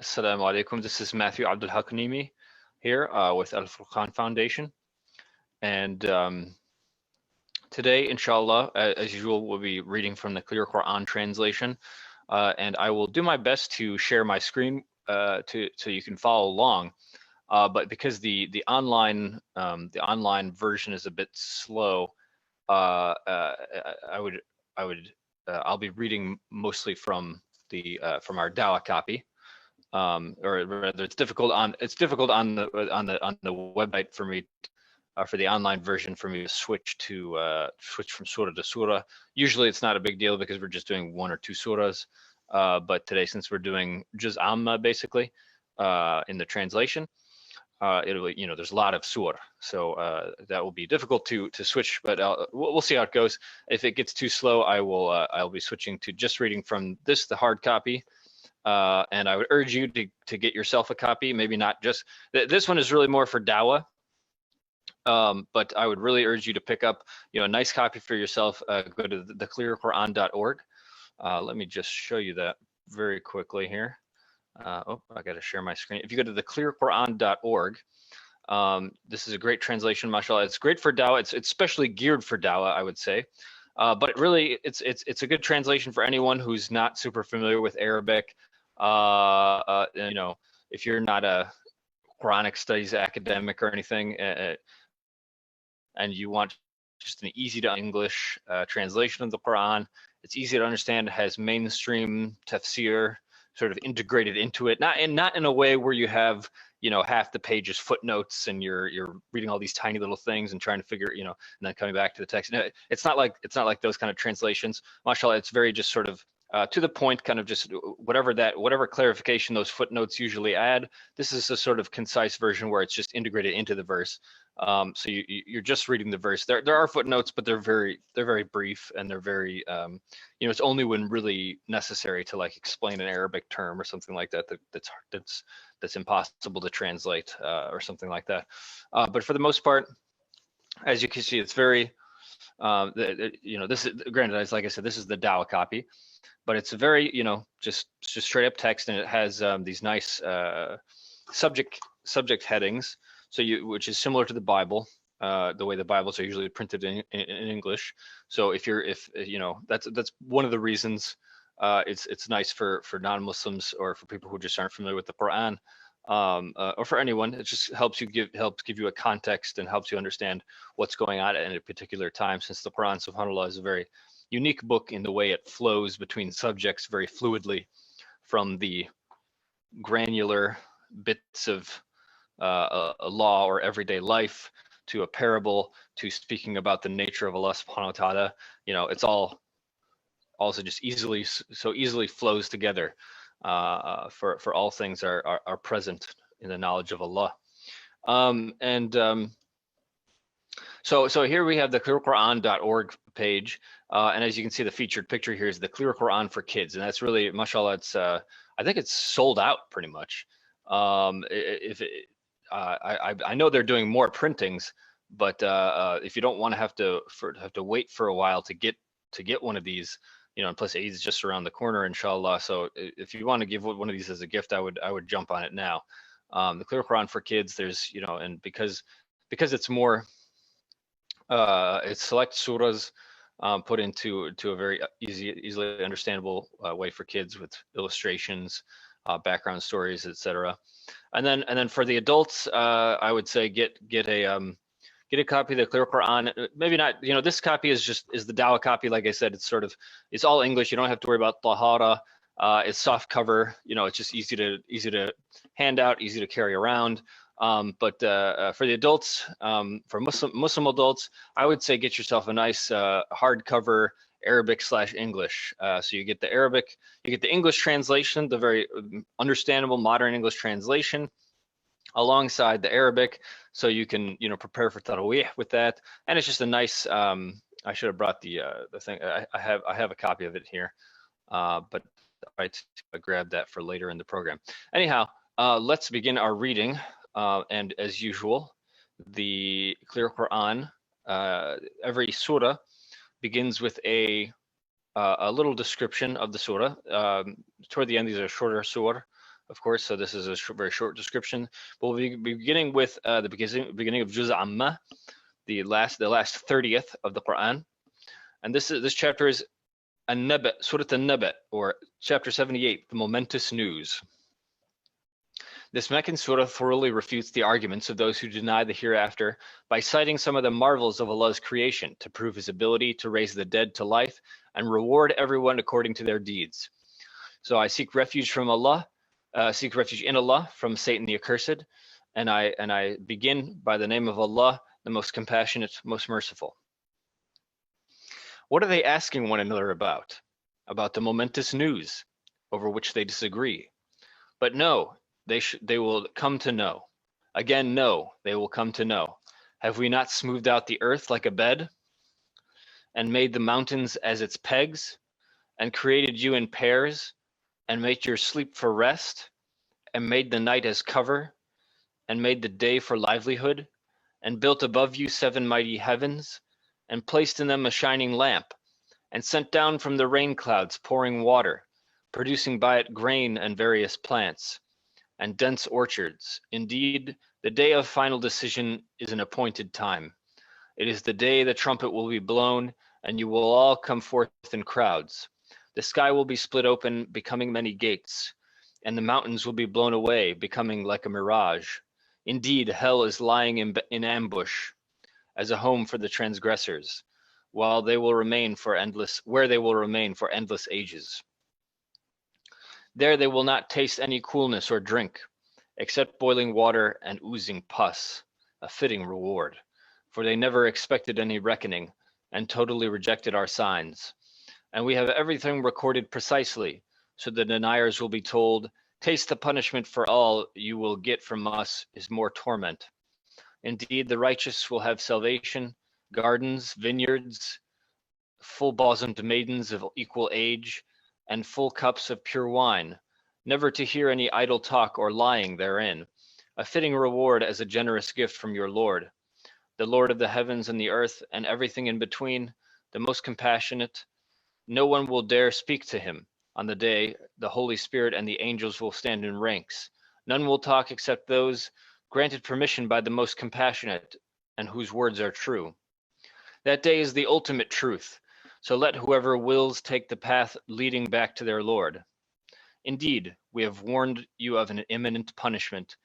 Assalamu alaikum. This is Matthew Abdul Hakanimi here with Al-Furqaan Foundation. And today, inshallah, as usual, we'll be reading from the Clear Quran translation. And I will do my best to share my screen so you can follow along. But because the online version is a bit slow, I'll be reading mostly from our Dawah copy. Or rather, it's difficult on the website for me, for the online version, for me to switch from surah to surah. Usually it's not a big deal because we're just doing one or two surahs, but today, since we're doing juz amma basically in the translation, there's a lot of surah, so that will be difficult to switch, but we'll see how it goes. If it gets too slow, I'll be switching to just reading from the hard copy. And I would urge you to get yourself a copy. Maybe not just this one is really more for Dawah, but I would really urge you to pick up a nice copy for yourself. Go to theclearquran.org. Let me just show you that very quickly here. I got to share my screen. If you go to theclearquran.org, this is a great translation, mashallah. It's great for Dawah. It's especially geared for Dawah, I would say. But it's a good translation for anyone who's not super familiar with Arabic. If you're not a Quranic studies academic or anything, and you want just an easy to English translation of the Quran, it's easy to understand, has mainstream tafsir sort of integrated into it, not in a way where you have half the page is footnotes and you're reading all these tiny little things and trying to figure and then coming back to the text. No, it's not like those kind of translations, mashallah. It's very just sort of to the point, kind of just whatever clarification those footnotes usually add. This is a sort of concise version where it's just integrated into the verse. So you're just reading the verse. There are footnotes, but they're very brief, and they're very it's only when really necessary to like explain an Arabic term or something like that that's impossible to translate or something like that. But for the most part, as you can see, it's very this is granted, like I said, this is the Dawah copy, but it's a very just straight up text, and it has these nice subject headings. So which is similar to the Bible, the way the Bibles are usually printed in English. So if that's one of the reasons it's nice for non-Muslims or for people who just aren't familiar with the Quran, or for anyone. It just helps give you a context and helps you understand what's going on at a particular time, since the Quran, subhanAllah, is a very unique book in the way it flows between subjects very fluidly, from the granular bits of a law or everyday life to a parable to speaking about the nature of Allah subhanahu wa ta'ala. It's all also just easily flows together, for all things are present in the knowledge of Allah. So here we have the clearquran.org page, and as you can see, the featured picture here is the Clear Quran for Kids, and that's really, mashallah, it's I think it's sold out pretty much. I know they're doing more printings, but if you don't want to have to wait for a while to get one of these, and plus Eid is just around the corner, inshallah. So if you want to give one of these as a gift, I would jump on it now. The Clear Quran for Kids, there's and because it's more it's select surahs put into a very easily understandable way for kids, with illustrations, background stories, etc. And then for the adults, I would say get a copy of the Clear Quran. Maybe not, this copy is the Dawah copy. Like I said, it's all English. You don't have to worry about tahara. It's soft cover. It's just easy to hand out, easy to carry around. But for the adults, for Muslim adults, I would say get yourself a nice hardcover Arabic/English. So you get the Arabic, you get the English translation, the very understandable modern English translation, alongside the Arabic, so you can prepare for tarawih with that. And it's just a nice. I should have brought the thing. I have a copy of it here, but I grab that for later in the program. Anyhow, let's begin our reading. And as usual, the Clear Quran, every surah begins with a little description of the surah. Toward the end, these are shorter surah, of course. So this is a very short description. But we'll be beginning with the beginning of Juz Amma, the last 30th of the Quran. And this chapter is An-Naba, Surah An-Naba, or chapter 78, the momentous news. This Meccan surah thoroughly refutes the arguments of those who deny the hereafter by citing some of the marvels of Allah's creation to prove his ability to raise the dead to life and reward everyone according to their deeds. So I seek refuge from Allah, seek refuge in Allah from Satan the accursed, and I begin by the name of Allah, the most compassionate, most merciful. What are they asking one another about? About the momentous news over which they disagree. But no, they will come to know. Again, no, they will come to know. Have we not smoothed out the earth like a bed, and made the mountains as its pegs, and created you in pairs, and made your sleep for rest, and made the night as cover, and made the day for livelihood, and built above you 7 mighty heavens, and placed in them a shining lamp, and sent down from the rain clouds pouring water, producing by it grain and various plants, and dense orchards. Indeed, the day of final decision is an appointed time. It is the day the trumpet will be blown, and you will all come forth in crowds. The sky will be split open, becoming many gates, and the mountains will be blown away, becoming like a mirage. Indeed, hell is lying in ambush as a home for the transgressors, where they will remain for endless ages. There they will not taste any coolness or drink, except boiling water and oozing pus, a fitting reward, for they never expected any reckoning and totally rejected our signs. And we have everything recorded precisely, so the deniers will be told, taste the punishment, for all you will get from us is more torment. Indeed, the righteous will have salvation, gardens, vineyards, full-bosomed maidens of equal age, and full cups of pure wine, never to hear any idle talk or lying therein, a fitting reward as a generous gift from your Lord, the Lord of the heavens and the earth and everything in between, the most compassionate. No one will dare speak to him. On the day, the Holy Spirit and the angels will stand in ranks. None will talk except those granted permission by the most compassionate and whose words are true. That day is the ultimate truth. So let whoever wills take the path leading back to their Lord. Indeed, we have warned you of an imminent punishment,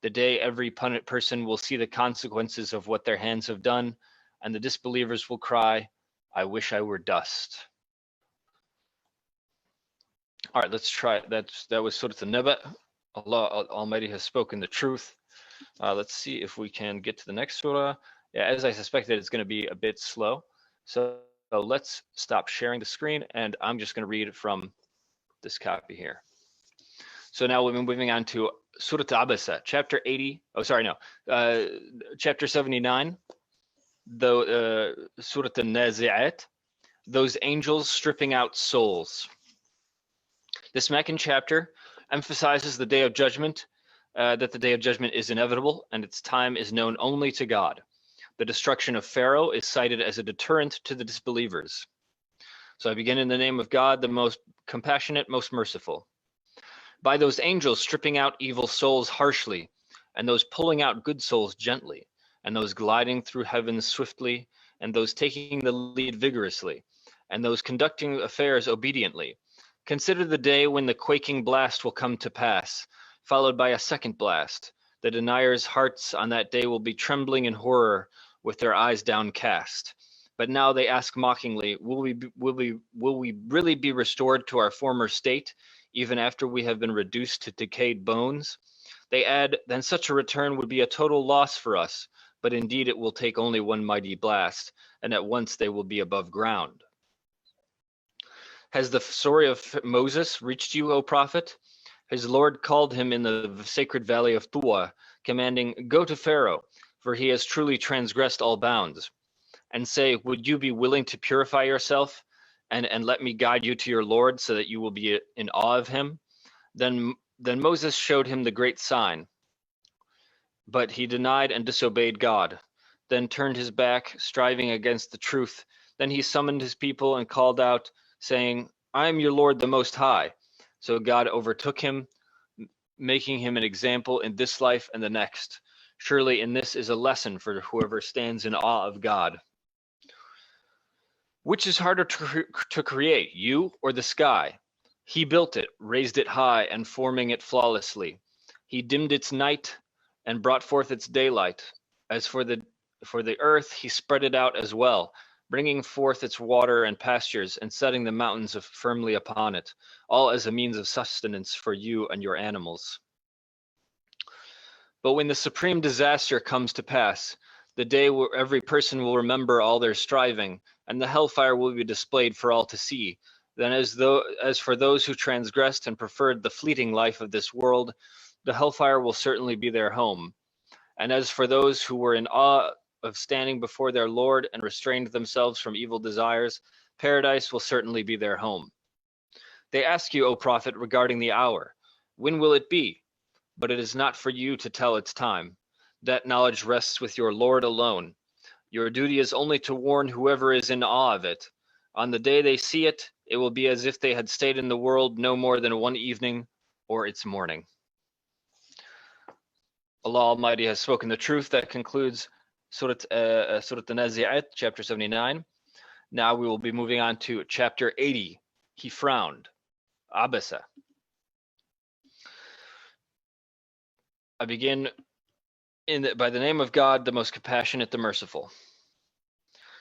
the day every person will see the consequences of what their hands have done, and the disbelievers will cry, I wish I were dust. All right, let's try it. That was Surah An-Naba. Allah Almighty has spoken the truth. Let's see if we can get to the next surah. Yeah, as I suspected, it's going to be a bit slow. So let's stop sharing the screen, and I'm just going to read from this copy here. So now we've been moving on to Surah Abasa, chapter 80. Oh, sorry, no. Chapter 79, Surah An-Nazi'at, those angels stripping out souls. This Meccan chapter emphasizes the day of judgment, that the day of judgment is inevitable and its time is known only to God. The destruction of Pharaoh is cited as a deterrent to the disbelievers. So I begin in the name of God, the most compassionate, most merciful. By those angels stripping out evil souls harshly, and those pulling out good souls gently, and those gliding through heavens swiftly, and those taking the lead vigorously, and those conducting affairs obediently. Consider the day when the quaking blast will come to pass, followed by a second blast. The deniers' hearts on that day will be trembling in horror, with their eyes downcast. But now they ask mockingly, will we really be restored to our former state, even after we have been reduced to decayed bones? They add, then such a return would be a total loss for us, but indeed it will take only one mighty blast, and at once they will be above ground. Has the story of Moses reached you, O prophet? His Lord called him in the sacred valley of Tuwa, commanding, go to Pharaoh, for he has truly transgressed all bounds, and say, would you be willing to purify yourself and let me guide you to your Lord so that you will be in awe of him? Then Moses showed him the great sign, but he denied and disobeyed God, then turned his back, striving against the truth. Then he summoned his people and called out, saying, I am your Lord the Most High. So God overtook him, making him an example in this life and the next. Surely in this is a lesson for whoever stands in awe of God. Which is harder to create, you or the sky? He built it, raised it high, and forming it flawlessly. He dimmed its night and brought forth its daylight. As for the earth, he spread it out as well, bringing forth its water and pastures, and setting the mountains firmly upon it, all as a means of sustenance for you and your animals. But when the supreme disaster comes to pass, the day where every person will remember all their striving, and the hellfire will be displayed for all to see, then as for those who transgressed and preferred the fleeting life of this world, the hellfire will certainly be their home. And as for those who were in awe of standing before their Lord and restrained themselves from evil desires, paradise will certainly be their home. They ask you, O Prophet, regarding the hour. When will it be? But it is not for you to tell its time. That knowledge rests with your Lord alone. Your duty is only to warn whoever is in awe of it. On the day they see it, it will be as if they had stayed in the world no more than one evening or its morning. Allah Almighty has spoken the truth. That concludes Surah An-Nazi'at, chapter 79. Now we will be moving on to chapter 80. He frowned. Abasa. I begin by the name of God, the most compassionate, the merciful.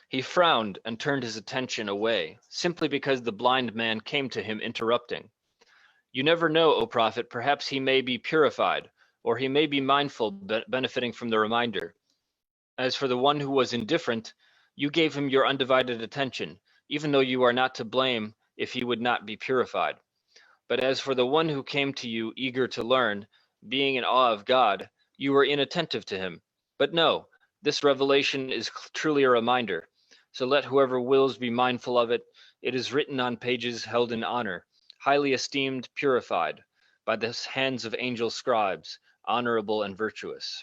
He frowned and turned his attention away, simply because the blind man came to him interrupting. You never know, O Prophet, perhaps he may be purified, or he may be mindful, benefiting from the reminder. As for the one who was indifferent, you gave him your undivided attention, even though you are not to blame if he would not be purified. But as for the one who came to you eager to learn, being in awe of God, you were inattentive to him. But no, this revelation is truly a reminder. So let whoever wills be mindful of it. It is written on pages held in honor, highly esteemed, purified, by the hands of angel scribes, honorable and virtuous.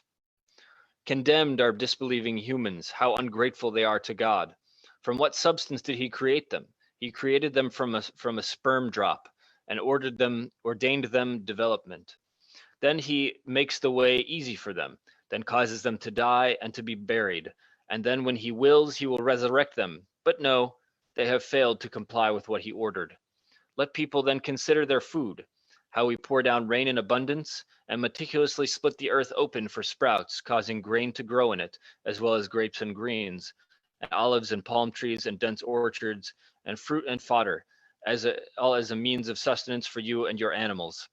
Condemned are disbelieving humans, how ungrateful they are to God. From what substance did he create them? He created them from a sperm drop and ordained them development. Then he makes the way easy for them, then causes them to die and to be buried. And then when he wills, he will resurrect them. But no, they have failed to comply with what he ordered. Let people then consider their food, how we pour down rain in abundance and meticulously split the earth open for sprouts, causing grain to grow in it, as well as grapes and greens, and olives and palm trees and dense orchards, and fruit and fodder, all as a means of sustenance for you and your animals.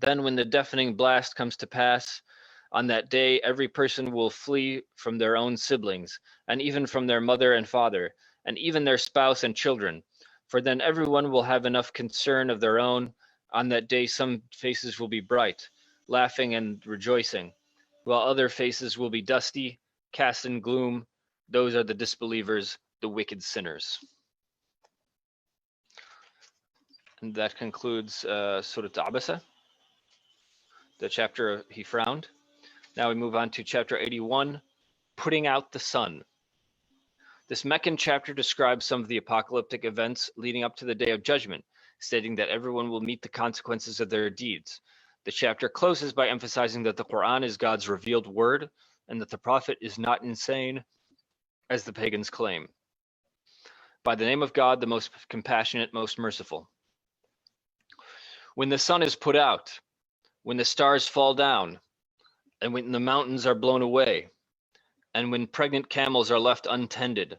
Then when the deafening blast comes to pass, on that day every person will flee from their own siblings, and even from their mother and father, and even their spouse and children. For then everyone will have enough concern of their own. On that day some faces will be bright, laughing and rejoicing, while other faces will be dusty, cast in gloom. Those are the disbelievers, the wicked sinners. And that concludes Surah Abasa, the chapter He frowned. Now we move on to chapter 81, Putting Out the Sun. This Meccan chapter describes some of the apocalyptic events leading up to the Day of Judgment, stating that everyone will meet the consequences of their deeds. The chapter closes by emphasizing that the Quran is God's revealed word and that the Prophet is not insane, as the pagans claim. By the name of God, the most compassionate, most merciful. When the sun is put out, when the stars fall down, and when the mountains are blown away, and when pregnant camels are left untended,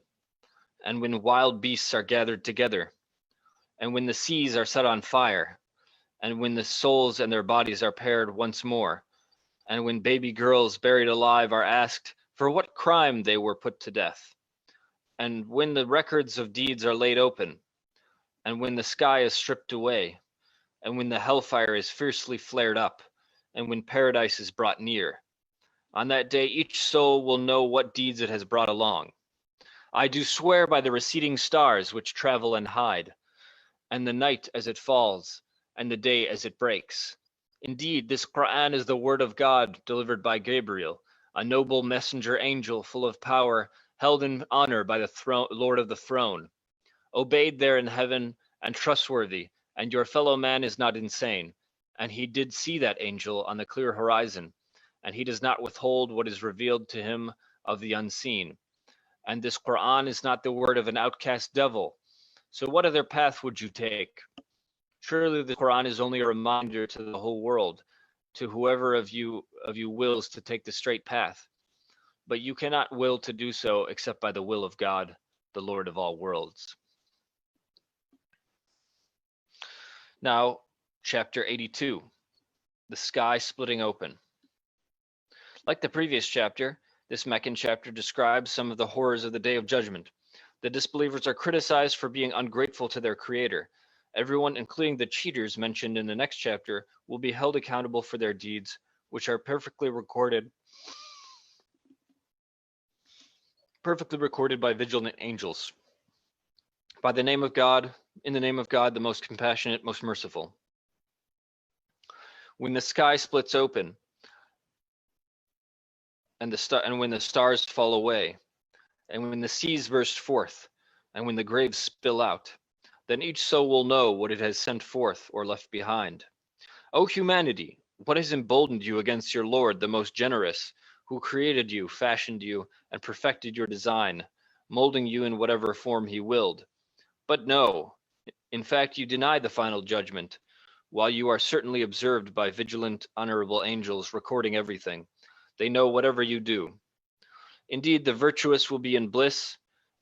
and when wild beasts are gathered together, and when the seas are set on fire, and when the souls and their bodies are paired once more, and when baby girls buried alive are asked for what crime they were put to death, and when the records of deeds are laid open, and when the sky is stripped away, and when the hellfire is fiercely flared up, and when paradise is brought near. On that day, each soul will know what deeds it has brought along. I do swear by the receding stars which travel and hide, and the night as it falls, and the day as it breaks. Indeed, this Quran is the word of God delivered by Gabriel, a noble messenger angel full of power, held in honor by the Lord of the throne, obeyed there in heaven and trustworthy, and your fellow man is not insane. And he did see that angel on the clear horizon, and he does not withhold what is revealed to him of the unseen. And this Quran is not the word of an outcast devil. So what other path would you take? Surely the Quran is only a reminder to the whole world, to whoever of you wills to take the straight path. But you cannot will to do so except by the will of God, the Lord of all worlds. Now, chapter 82, the sky splitting open. Like the previous chapter, this Meccan chapter describes some of the horrors of the Day of Judgment. The disbelievers are criticized for being ungrateful to their Creator. Everyone, including the cheaters mentioned in the next chapter, will be held accountable for their deeds, which are perfectly recorded by vigilant angels. By the name of God, in the name of God, the most compassionate, most merciful. When the sky splits open, and when the stars fall away, and when the seas burst forth, and when the graves spill out, then each soul will know what it has sent forth or left behind. O humanity, what has emboldened you against your Lord, the most generous, who created you, fashioned you, and perfected your design, molding you in whatever form he willed? But no, in fact, you deny the final judgment, while you are certainly observed by vigilant, honorable angels recording everything. They know whatever you do. Indeed, the virtuous will be in bliss,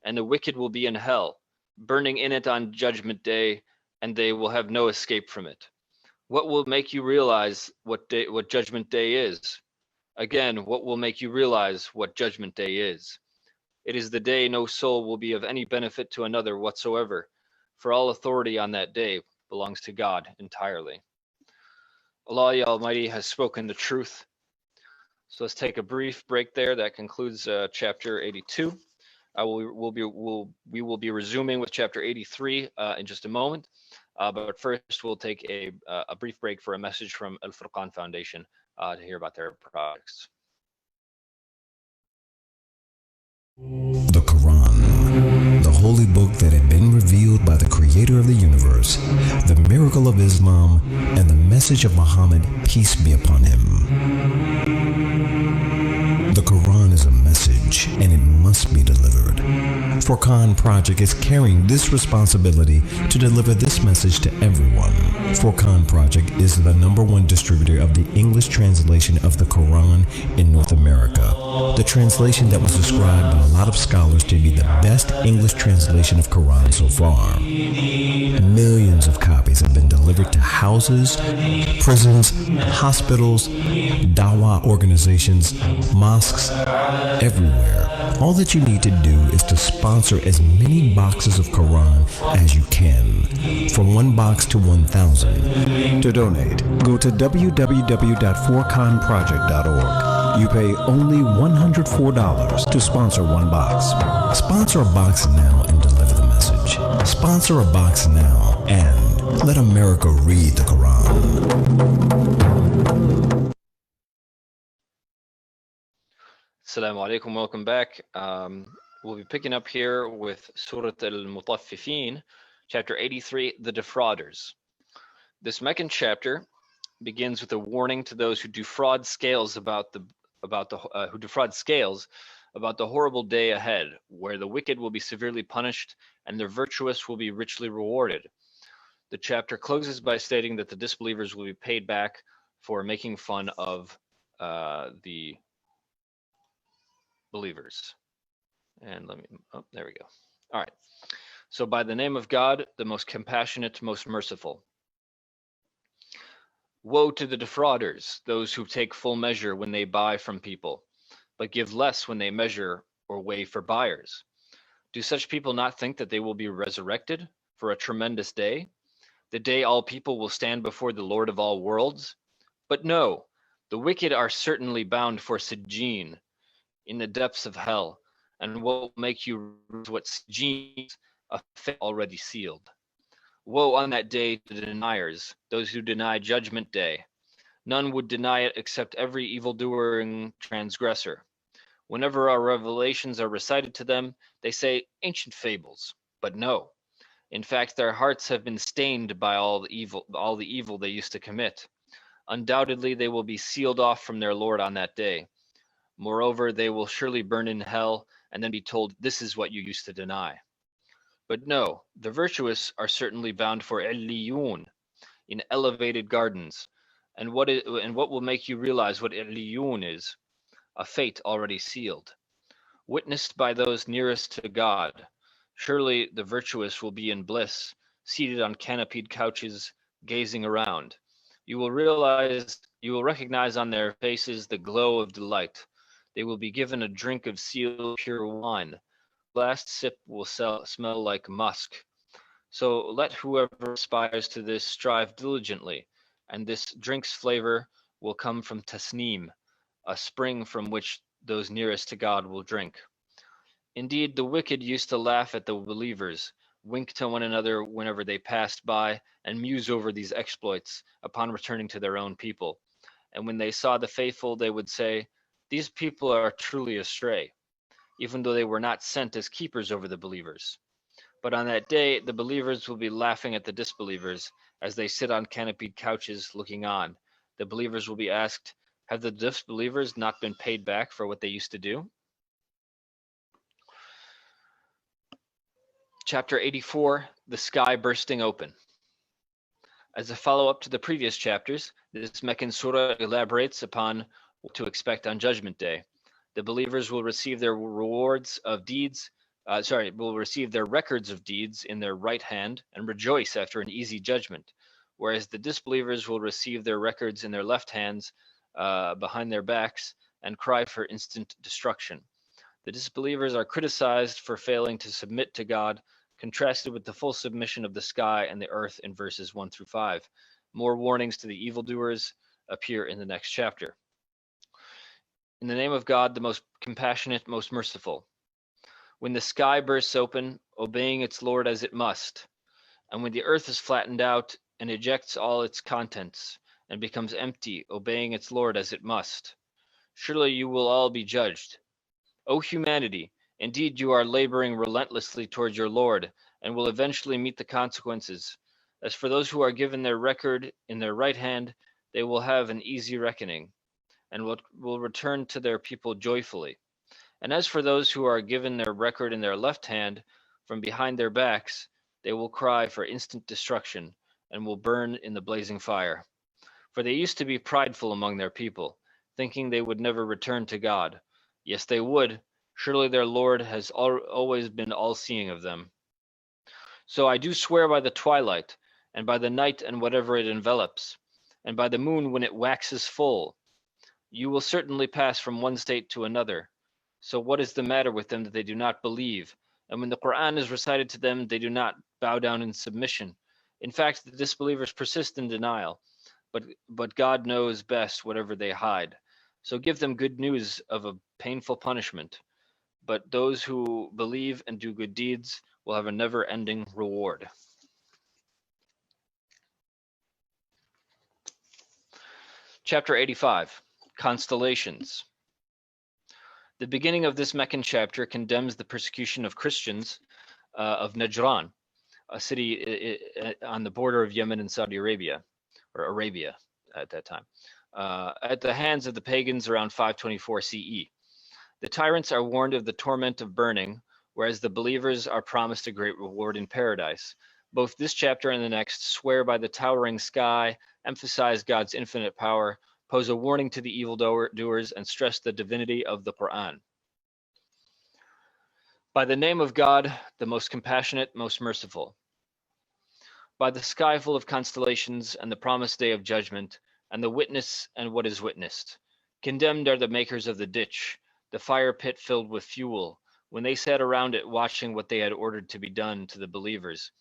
and the wicked will be in hell, burning in it on Judgment Day, and they will have no escape from it. What will make you realize what Judgment Day is? Again, what will make you realize what Judgment Day is? It is the day no soul will be of any benefit to another whatsoever, for all authority on that day belongs to God entirely. Allah the Almighty has spoken the truth. So let's take a brief break there. That concludes chapter 82. We will be resuming with chapter 83 in just a moment. But first, we'll take a brief break for a message from Al-Furqaan Foundation to hear about their projects. The Quran, the holy book that had been revealed by the creator of the universe, the miracle of Islam, and the message of Muhammad, peace be upon him. The Quran is a message, and it must be delivered. Furqaan Project is carrying this responsibility to deliver this message to everyone. Furqaan Project is the #1 distributor of the English translation of the Quran in North America. The translation that was described by a lot of scholars to be the best English translation of Quran so far. Millions of copies have been delivered to houses, prisons, hospitals, dawah organizations, mosques, everywhere. All that you need to do is to sponsor as many boxes of Quran as you can, from 1 box to 1,000. To donate, go to www.furqaanproject.org. You pay only $104 to sponsor 1 box. Sponsor a box now and deliver the message. Sponsor a box now and let America read the Quran. Assalamu alaikum, welcome back. We'll be picking up here with Surah Al-Mutaffifin, chapter 83, the defrauders. This Meccan chapter begins with a warning to those who defraud scales about the horrible day ahead, where the wicked will be severely punished and the virtuous will be richly rewarded. The chapter closes by stating that the disbelievers will be paid back for making fun of the believers. And there we go. All right. So by the name of God, the most compassionate, most merciful. Woe to the defrauders, those who take full measure when they buy from people, but give less when they measure or weigh for buyers. Do such people not think that they will be resurrected for a tremendous day, the day all people will stand before the Lord of all worlds? But no, the wicked are certainly bound for Sijjin, in the depths of hell, and what will make you what Sijjin, a fate already sealed. Woe on that day to the deniers, those who deny Judgment Day. None would deny it except every evildoing transgressor. Whenever our revelations are recited to them, they say ancient fables. But no. In fact, their hearts have been stained by all the evil they used to commit. Undoubtedly, they will be sealed off from their Lord on that day. Moreover, they will surely burn in hell and then be told, "This is what you used to deny." But no, the virtuous are certainly bound for Illiyun, in elevated gardens. And what will make you realize what Illiyun is? A fate already sealed, witnessed by those nearest to God. Surely the virtuous will be in bliss, seated on canopied couches, gazing around. You will recognize on their faces the glow of delight. They will be given a drink of sealed pure wine. Last sip will smell like musk. So let whoever aspires to this strive diligently, and this drink's flavor will come from tasneem, a spring from which those nearest to God will drink. Indeed, the wicked used to laugh at the believers, wink to one another whenever they passed by, and muse over these exploits upon returning to their own people. And when they saw the faithful, they would say, "These people are truly astray," even though they were not sent as keepers over the believers. But on that day, the believers will be laughing at the disbelievers as they sit on canopied couches looking on. The believers will be asked, "Have the disbelievers not been paid back for what they used to do?" Chapter 84, The Sky Bursting Open. As a follow-up to the previous chapters, this Meccan surah elaborates upon what to expect on Judgment Day. The believers will receive their records of deeds in their right hand and rejoice after an easy judgment, whereas the disbelievers will receive their records in their left hands behind their backs and cry for instant destruction. The disbelievers are criticized for failing to submit to God, contrasted with the full submission of the sky and the earth in verses 1 through 5. More warnings to the evildoers appear in the next chapter. In the name of God, the most compassionate, most merciful. When the sky bursts open, obeying its Lord as it must, and when the earth is flattened out and ejects all its contents and becomes empty, obeying its Lord as it must, surely you will all be judged. O humanity, indeed you are laboring relentlessly towards your Lord and will eventually meet the consequences. As for those who are given their record in their right hand, they will have an easy reckoning and will return to their people joyfully. And as for those who are given their record in their left hand, from behind their backs, they will cry for instant destruction and will burn in the blazing fire. For they used to be prideful among their people, thinking they would never return to God. Yes, they would. Surely their Lord has always been all-seeing of them. So I do swear by the twilight, and by the night and whatever it envelops, and by the moon when it waxes full. You will certainly pass from one state to another. So what is the matter with them that they do not believe? And when the Quran is recited to them, they do not bow down in submission. In fact, the disbelievers persist in denial, but God knows best whatever they hide. So give them good news of a painful punishment. But those who believe and do good deeds will have a never-ending reward. Chapter 85, Constellations. The beginning of this Meccan chapter condemns the persecution of Christians of Najran, a city on the border of Yemen and Saudi Arabia, or Arabia at that time, at the hands of the pagans around 524 CE. The tyrants are warned of the torment of burning, whereas the believers are promised a great reward in paradise. Both this chapter and the next swear by the towering sky, emphasize God's infinite power, pose a warning to the evildoers, and stress the divinity of the Quran. By the name of God, the most compassionate, most merciful. By the sky full of constellations and the promised day of judgment, and the witness and what is witnessed. Condemned are the makers of the ditch, the fire pit filled with fuel, when they sat around it watching what they had ordered to be done to the believers,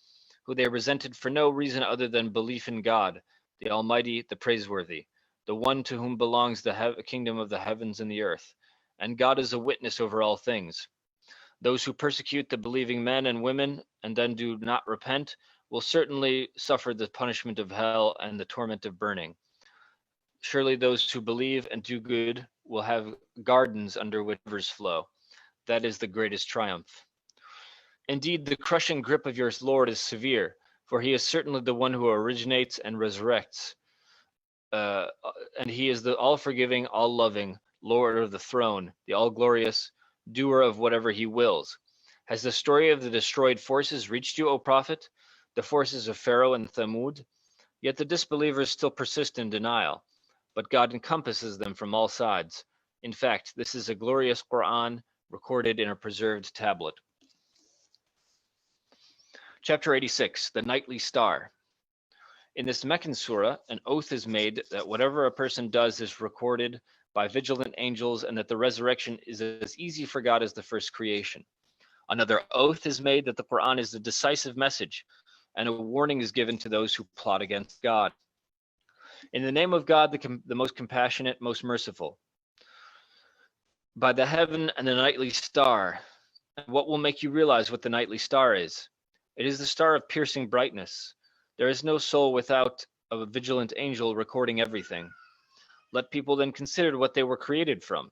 who they resented for no reason other than belief in God, the Almighty, the Praiseworthy, the one to whom belongs the kingdom of the heavens and the earth, and God is a witness over all things. Those who persecute the believing men and women and then do not repent will certainly suffer the punishment of hell and the torment of burning. Surely those who believe and do good will have gardens under which rivers flow. That is the greatest triumph. Indeed, the crushing grip of your Lord is severe, for he is certainly the one who originates and resurrects. and he is the all-forgiving, all-loving Lord of the throne, the all-glorious, doer of whatever he wills. Has the story of the destroyed forces reached you, O Prophet? The forces of Pharaoh and Thamud? Yet the disbelievers still persist in denial, but God encompasses them from all sides. In fact, this is a glorious Quran recorded in a preserved tablet. Chapter 86, The Nightly Star. In this Meccan surah, an oath is made that whatever a person does is recorded by vigilant angels and that the resurrection is as easy for God as the first creation. Another oath is made that the Quran is a decisive message, and a warning is given to those who plot against God. In the name of God, the most compassionate, most merciful. By the heaven and the nightly star. What will make you realize what the nightly star is? It is the star of piercing brightness. There is no soul without a vigilant angel recording everything. Let people then consider what they were created from.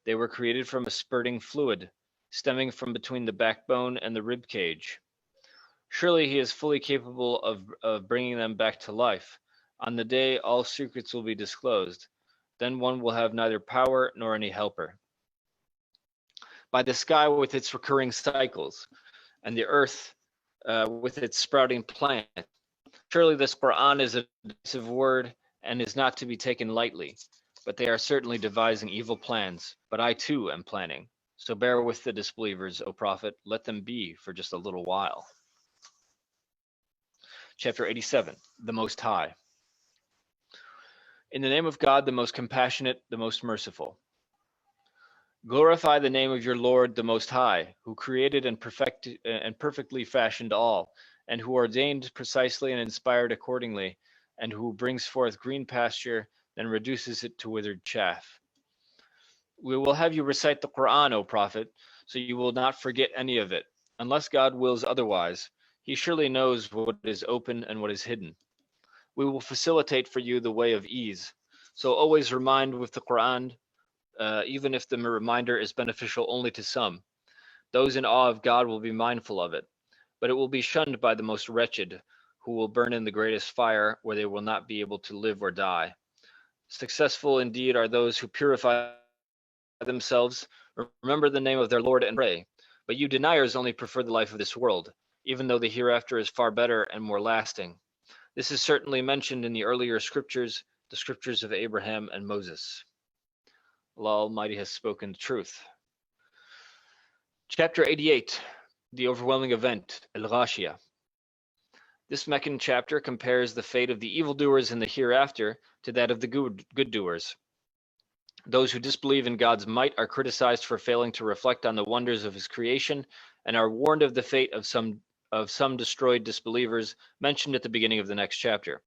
They were created from a spurting fluid, stemming from between the backbone and the rib cage. Surely he is fully capable of bringing them back to life. On the day all secrets will be disclosed. Then one will have neither power nor any helper. By the sky with its recurring cycles, and the earth with its sprouting plant. Surely this Quran is a decisive word and is not to be taken lightly, but they are certainly devising evil plans. But I too am planning. So bear with the disbelievers, O Prophet. Let them be for just a little while. Chapter 87, The Most High. In the name of God, the most compassionate, the most merciful. Glorify the name of your Lord, the Most High, who created and perfectly fashioned all, and who ordained precisely and inspired accordingly, and who brings forth green pasture, then reduces it to withered chaff. We will have you recite the Quran, O Prophet, so you will not forget any of it, unless God wills otherwise. He surely knows what is open and what is hidden. We will facilitate for you the way of ease, so always remind with the Quran, even if the reminder is beneficial only to some. Those in awe of God will be mindful of it, but it will be shunned by the most wretched, who will burn in the greatest fire, where they will not be able to live or die. Successful indeed are those who purify themselves, remember the name of their Lord and pray. But you deniers only prefer the life of this world, even though the hereafter is far better and more lasting. This is certainly mentioned in the earlier scriptures, the scriptures of Abraham and Moses. Allah Almighty has spoken the truth. Chapter 88, The Overwhelming Event, Al-Ghashiyah. This Meccan chapter compares the fate of the evildoers in the hereafter to that of the good doers. Those who disbelieve in God's might are criticized for failing to reflect on the wonders of his creation and are warned of the fate of some destroyed disbelievers mentioned at the beginning of the next chapter.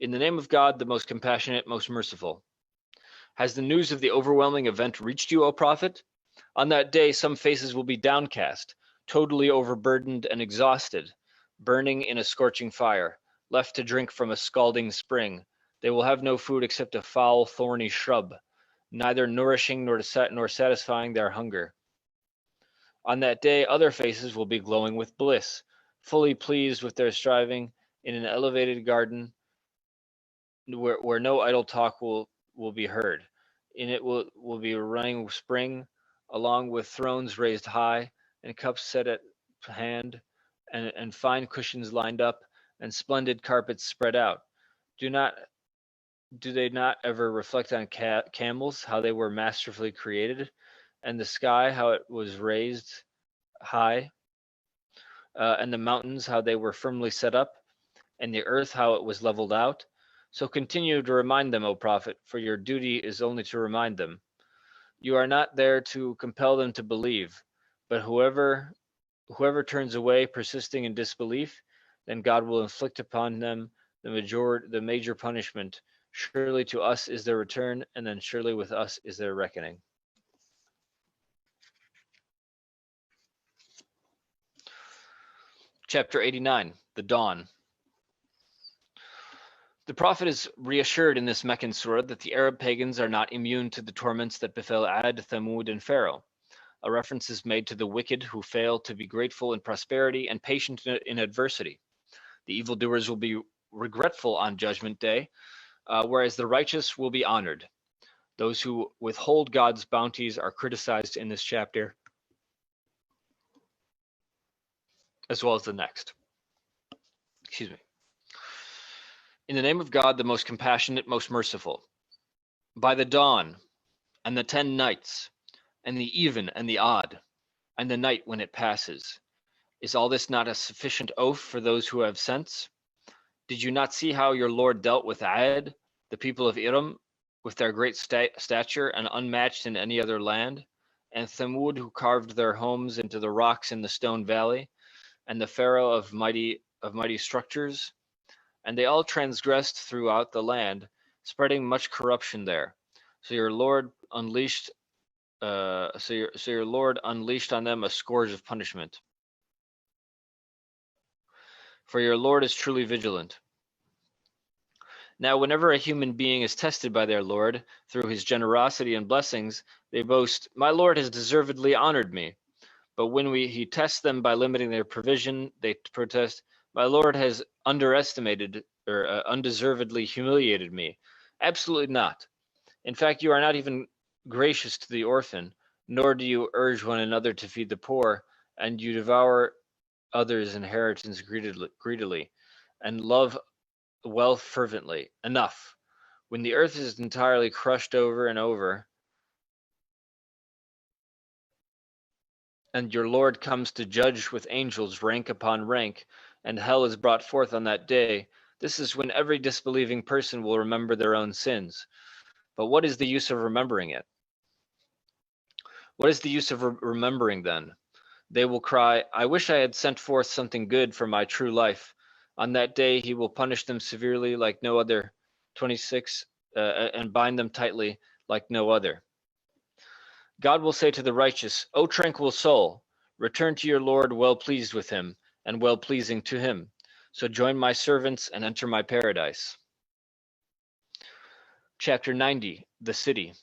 In the name of God, the most compassionate, most merciful. Has the news of the overwhelming event reached you, O Prophet? On that day, some faces will be downcast, totally overburdened and exhausted, burning in a scorching fire, left to drink from a scalding spring. They will have no food except a foul, thorny shrub, neither nourishing nor satisfying their hunger. On that day, other faces will be glowing with bliss, fully pleased with their striving in an elevated garden where no idle talk will be heard. In it will be a running spring, along with thrones raised high and cups set at hand, and fine cushions lined up and splendid carpets spread out. Do they not ever reflect on camels, how they were masterfully created, and the sky, how it was raised high, and the mountains, how they were firmly set up, and the earth, how it was leveled out? So continue to remind them, O Prophet, for your duty is only to remind them. You are not there to compel them to believe, but whoever turns away, persisting in disbelief, then God will inflict upon them the major punishment. Surely to us is their return, and then surely with us is their reckoning. Chapter 89, The Dawn. The Prophet is reassured in this Meccan surah that the Arab pagans are not immune to the torments that befell Ad, Thamud, and Pharaoh. A reference is made to the wicked who fail to be grateful in prosperity and patient in adversity. The evildoers will be regretful on Judgment Day, whereas the righteous will be honored. Those who withhold God's bounties are criticized in this chapter, as well as the next. Excuse me. In the name of God, the most compassionate, most merciful. By the dawn, and the 10 nights, and the even and the odd, and the night when it passes. Is all this not a sufficient oath for those who have sense? Did you not see how your Lord dealt with Ad, the people of Iram, with their great stature and unmatched in any other land, and Thamud, who carved their homes into the rocks in the stone valley, and the Pharaoh of mighty structures? And they all transgressed throughout the land, spreading much corruption there. So your Lord unleashed on them a scourge of punishment. For your Lord is truly vigilant. Now, whenever a human being is tested by their Lord through his generosity and blessings, they boast, "My Lord has deservedly honored me." But when he tests them by limiting their provision, they protest, "My Lord has underestimated or undeservedly humiliated me." Absolutely not. In fact, you are not even gracious to the orphan, nor do you urge one another to feed the poor, and you devour others' inheritance greedily, and love wealth fervently. Enough. When the earth is entirely crushed over and over, and your Lord comes to judge with angels rank upon rank, and hell is brought forth on that day, this is when every disbelieving person will remember their own sins. But what is the use of remembering it? What is the use of remembering then? They will cry, "I wish I had sent forth something good for my true life." On that day he will punish them severely like no other. 26, and bind them tightly like no other. God will say to the righteous, "O tranquil soul, return to your Lord well pleased with him, and well pleasing to him. So join my servants and enter my paradise." Chapter 90, the city.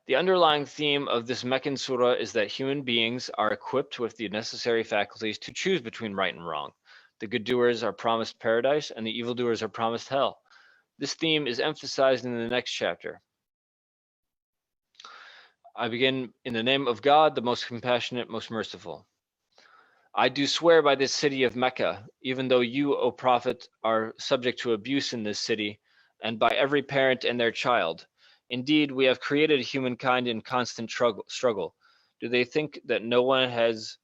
The underlying theme of this Meccan surah is that human beings are equipped with the necessary faculties to choose between right and wrong. The good doers are promised paradise, and the evildoers are promised hell. This theme is emphasized in the next chapter. I begin in the name of God, the most compassionate, most merciful. I do swear by this city of Mecca, even though you, O Prophet, are subject to abuse in this city, and by every parent and their child. Indeed, we have created humankind in constant struggle. Do they think that no one has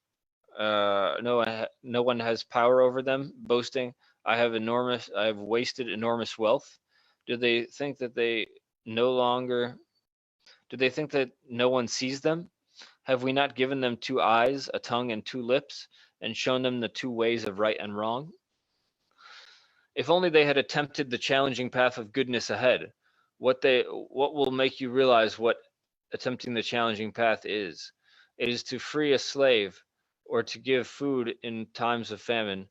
power over them, boasting, I have wasted enormous wealth"? Do they think that no one sees them? Have we not given them 2 eyes, a tongue, and 2 lips, and shown them the 2 ways of right and wrong? If only they had attempted the challenging path of goodness ahead. What will make you realize what attempting the challenging path is? It is to free a slave, or to give food in times of famine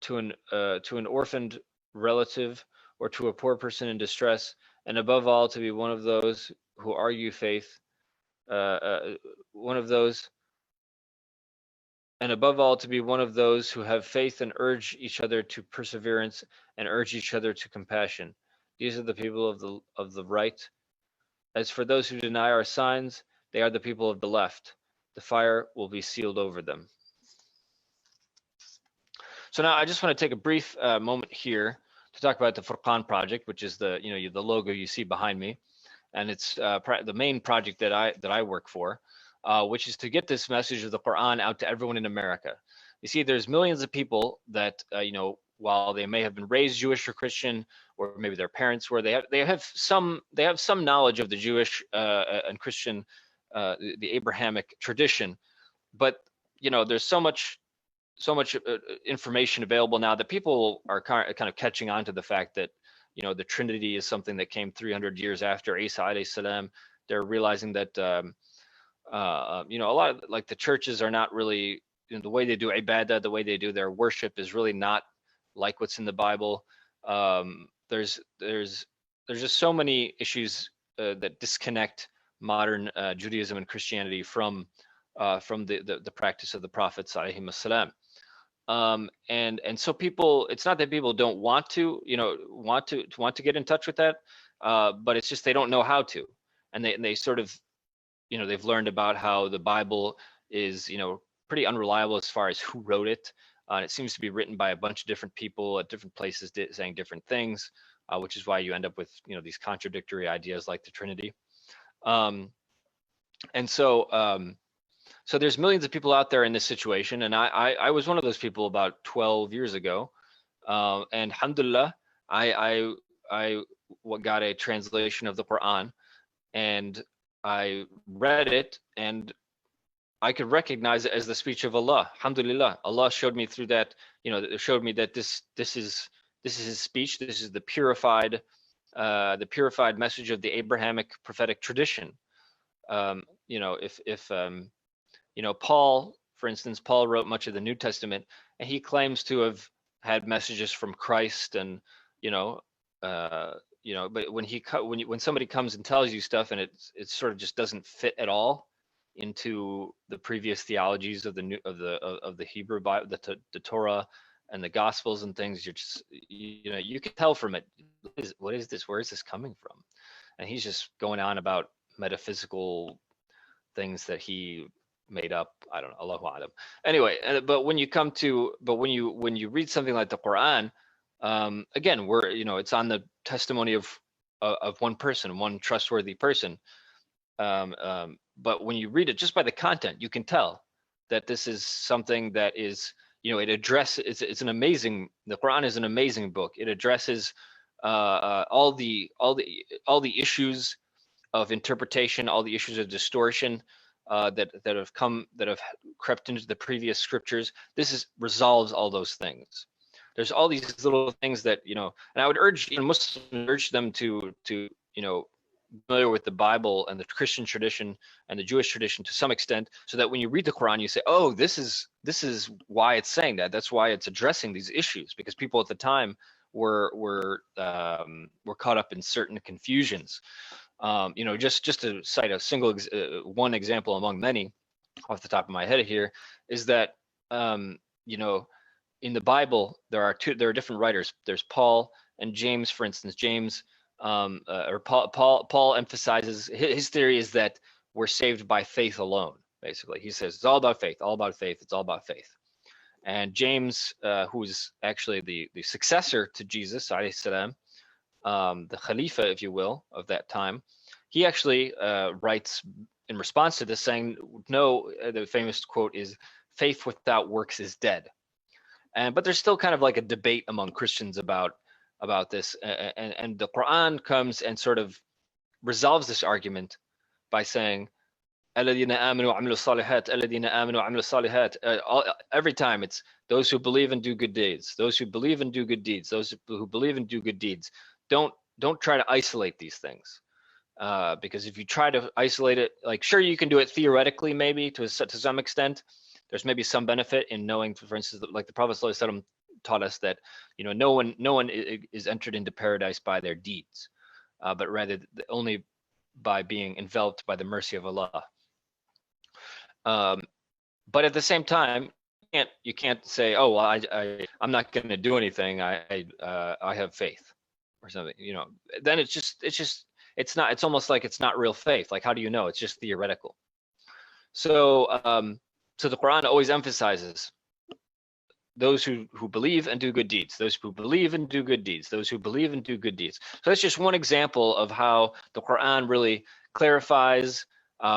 to an orphaned relative, or to a poor person in distress, and above all to be one of those who argue faith, and above all to be one of those who have faith and urge each other to perseverance and urge each other to compassion. These are the people of the right. As for those who deny our signs, they are the people of the left. The fire will be sealed over them. So now I just want to take a brief moment here to talk about the Furqaan project, which is the logo you see behind me, and it's the main project that I work for, which is to get this message of the Quran out to everyone in America. You see, there's millions of people that while they may have been raised Jewish or Christian, or maybe their parents were, they have some knowledge of the Jewish and Christian, the Abrahamic tradition, but there's so much information available now that people are kind of catching on to the fact that the Trinity is something that came 300 years after Isa alayhi salam. They're realizing that a lot of the churches are not really, the way they do ibadah, the way they do their worship is really not like what's in the Bible. There's just so many issues that disconnect modern Judaism and Christianity from the practice of the prophets alayhim assalam. And so people, it's not that people don't want to, want to get in touch with that, but it's just they don't know how to, and they sort of, they've learned about how the Bible is, pretty unreliable as far as who wrote it. And it seems to be written by a bunch of different people at different places saying different things, which is why you end up with, these contradictory ideas like the Trinity. And so there's millions of people out there in this situation, and I was one of those people about 12 years ago, and alhamdulillah, I got a translation of the Quran, and I read it, and I could recognize it as the speech of Allah. Alhamdulillah, Allah showed me through that, it showed me that this is His speech. This is the purified message of the Abrahamic prophetic tradition. If Paul, for instance, Paul wrote much of the New Testament, and he claims to have had messages from Christ, and but when somebody comes and tells you stuff, and it sort of just doesn't fit at all into the previous theologies of the Hebrew Bible, the Torah and the Gospels and things, you're just, you can tell from it, what is this? Where is this coming from? And he's just going on about metaphysical things that he made up. I don't know, Allahu A'lam. Anyway, but when you read something like the Quran, again, it's on the testimony of one person, one trustworthy person. But when you read it just by the content, you can tell that this is something that is, it addresses, the Quran is an amazing book. It addresses all the issues of interpretation, all the issues of distortion that have crept into the previous scriptures. This resolves all those things. There's all these little things that, and I would urge Muslims, them to familiar with the Bible and the Christian tradition and the Jewish tradition to some extent, so that when you read the Quran, you say, oh, this is why it's saying that. That's why it's addressing these issues, because people at the time were caught up in certain confusions. Just to cite a single one example among many off the top of my head here, is that in the Bible there are different writers. There's Paul and James, for instance. James or Paul emphasizes, his theory is that we're saved by faith alone. Basically, he says it's all about faith, all about faith. It's all about faith. And James, who's actually the successor to Jesus, alayhi salam, the Khalifa, if you will, of that time, he actually writes in response to this, saying, no, the famous quote is, faith without works is dead. But there's still kind of like a debate among Christians about this, and the Quran comes and sort of resolves this argument by saying, every time it's those who believe and do good deeds, those who believe and do good deeds, those who believe and do good deeds. Don't try to isolate these things, because if you try to isolate it, like, sure, you can do it theoretically, maybe to some extent. There's maybe some benefit in knowing, for instance, like the Prophet ﷺ taught us that, no one is entered into paradise by their deeds, but rather only by being enveloped by the mercy of Allah. But at the same time, you can't say, oh, well, I'm not going to do anything. I have faith or something. Then it's almost like it's not real faith. Like, how do you know? It's just theoretical. So the Quran always emphasizes those who believe and do good deeds, those who believe and do good deeds, those who believe and do good deeds. So that's just one example of how the Quran really clarifies,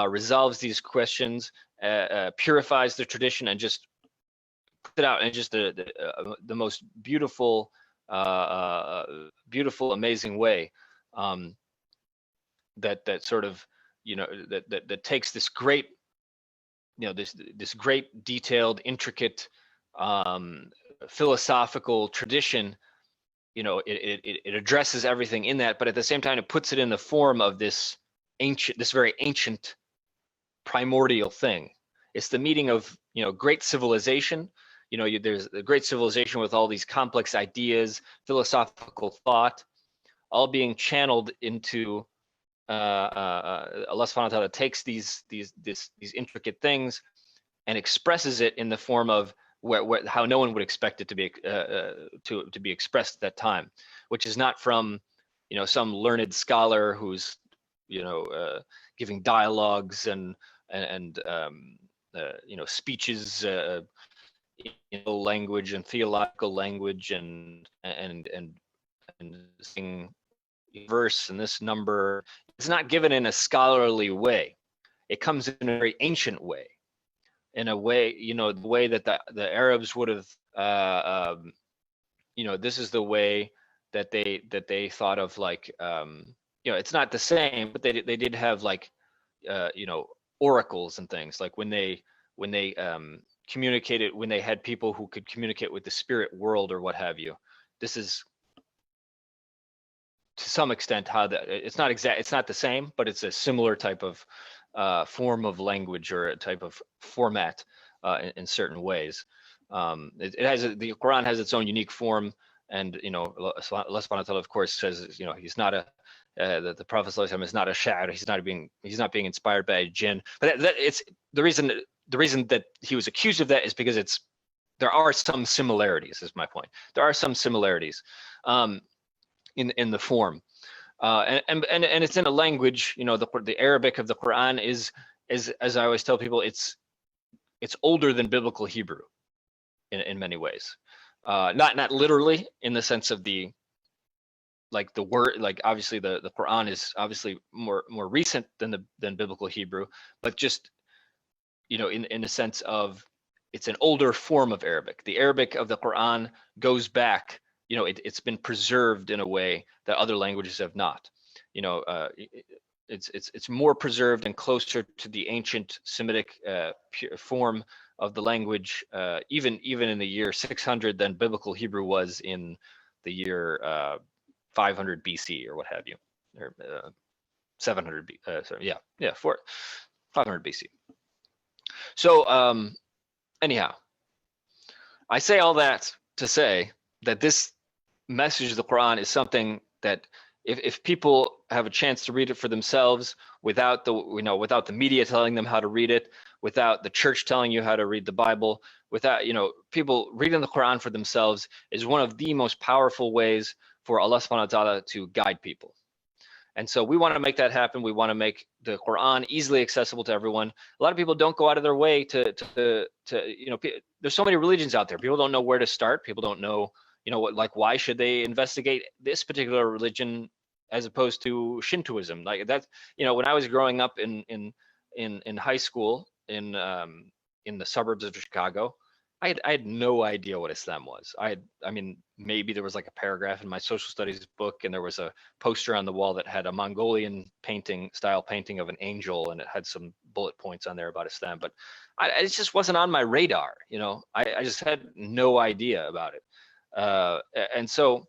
resolves these questions, purifies the tradition, and just puts it out in just the most beautiful, amazing way, that sort of, that takes this great, this great, detailed, intricate, philosophical tradition. It addresses everything in that, but at the same time, it puts it in the form of this very ancient, primordial thing. It's the meeting of, great civilization. There's a great civilization with all these complex ideas, philosophical thought, all being channeled into Allah subhanahu wa ta'ala takes these intricate things and expresses it in the form of how no one would expect it to be to be expressed at that time, which is not from some learned scholar who's giving dialogues and speeches in language and theological language and sing verse and this number. It's not given in a scholarly way. It comes in a very ancient way, in a way, the way that the Arabs would have, this is the way that they thought of, like, it's not the same, but they did have, like, oracles and things, like when they communicated, when they had people who could communicate with the spirit world or what have you. This is to some extent how it's not the same, but it's a similar type of form of language, or a type of format in certain ways. The Quran has its own unique form, and Allah subhanahu wa ta'ala, of course, says he's not the Prophet sallallahu alaihi wasallam is not a sha'ir. He's not being inspired by a jinn. But it's the reason that he was accused of that is because there are some similarities. Is my point. There are some similarities in the form, and it's in a language. The Arabic of the Quran is as I always tell people, it's older than biblical Hebrew in many ways. Not literally in the sense of the word, like obviously the Quran is obviously more recent than biblical Hebrew, but just in a sense of it's an older form of Arabic. The Arabic of the Quran goes back, it's been preserved in a way that other languages have not. It's more preserved and closer to the ancient Semitic form of the language, even in the year 600 than biblical Hebrew was in the year 500 BC or what have you, or 700 sorry, 500 BC. So anyhow, I say all that to say that this message of the Quran is something that if people have a chance to read it for themselves, without the media telling them how to read it, without the church telling you how to read the Bible, without people reading the Quran for themselves, is one of the most powerful ways for Allah subhanahu wa ta'ala to guide people. And so we want to make that happen. We want to make the Quran easily accessible to everyone. A lot of people don't go out of their way to there's so many religions out there. People don't know where to start. People don't know, why should they investigate this particular religion as opposed to Shintoism? Like that's, when I was growing up in high school in the suburbs of Chicago, I had no idea what Islam was. I mean, maybe there was like a paragraph in my social studies book, and there was a poster on the wall that had a Mongolian style painting of an angel, and it had some bullet points on there about Islam. But it just wasn't on my radar. I just had no idea about it. And so,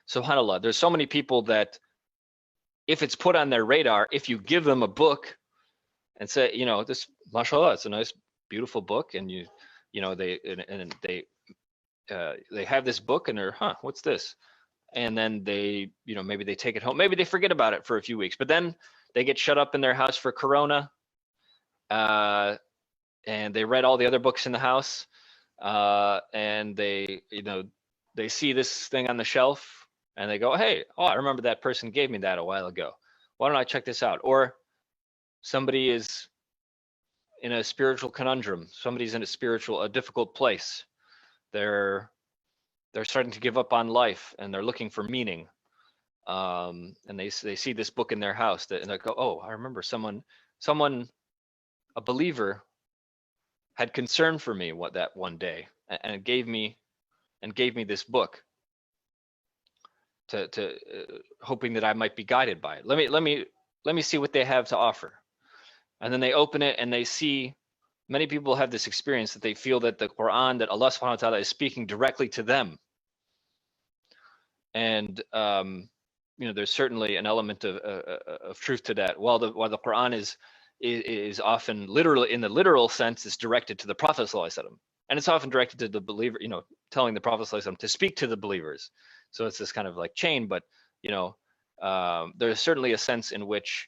subhanAllah, there's so many people that if it's put on their radar, if you give them a book and say, this, mashallah, it's a nice, beautiful book, and they have this book and they're, what's this? And then they, maybe they take it home, maybe they forget about it for a few weeks, but then they get shut up in their house for Corona, and they read all the other books in the house, and they see this thing on the shelf and they go, hey, I remember that person gave me that a while ago. Why don't I check this out? Or somebody is in a spiritual conundrum. Somebody's in a difficult place. They're starting to give up on life and they're looking for meaning. And they see this book in their house and they go, I remember someone, a believer, had concern for me that one day and gave me this book to hoping that I might be guided by it. Let me see what they have to offer. And then they open it and they see, many people have this experience that they feel that the Quran, that Allah subhanahu wa ta'ala is speaking directly to them. And there's certainly an element of truth to that. While the Quran is often literally, in the literal sense, is directed to the Prophet sallallahu alaihi wasallam, and it's often directed to the believer, telling the Prophet sallallahu alaihi wasallam to speak to the believers. So it's this kind of like chain, but there's certainly a sense in which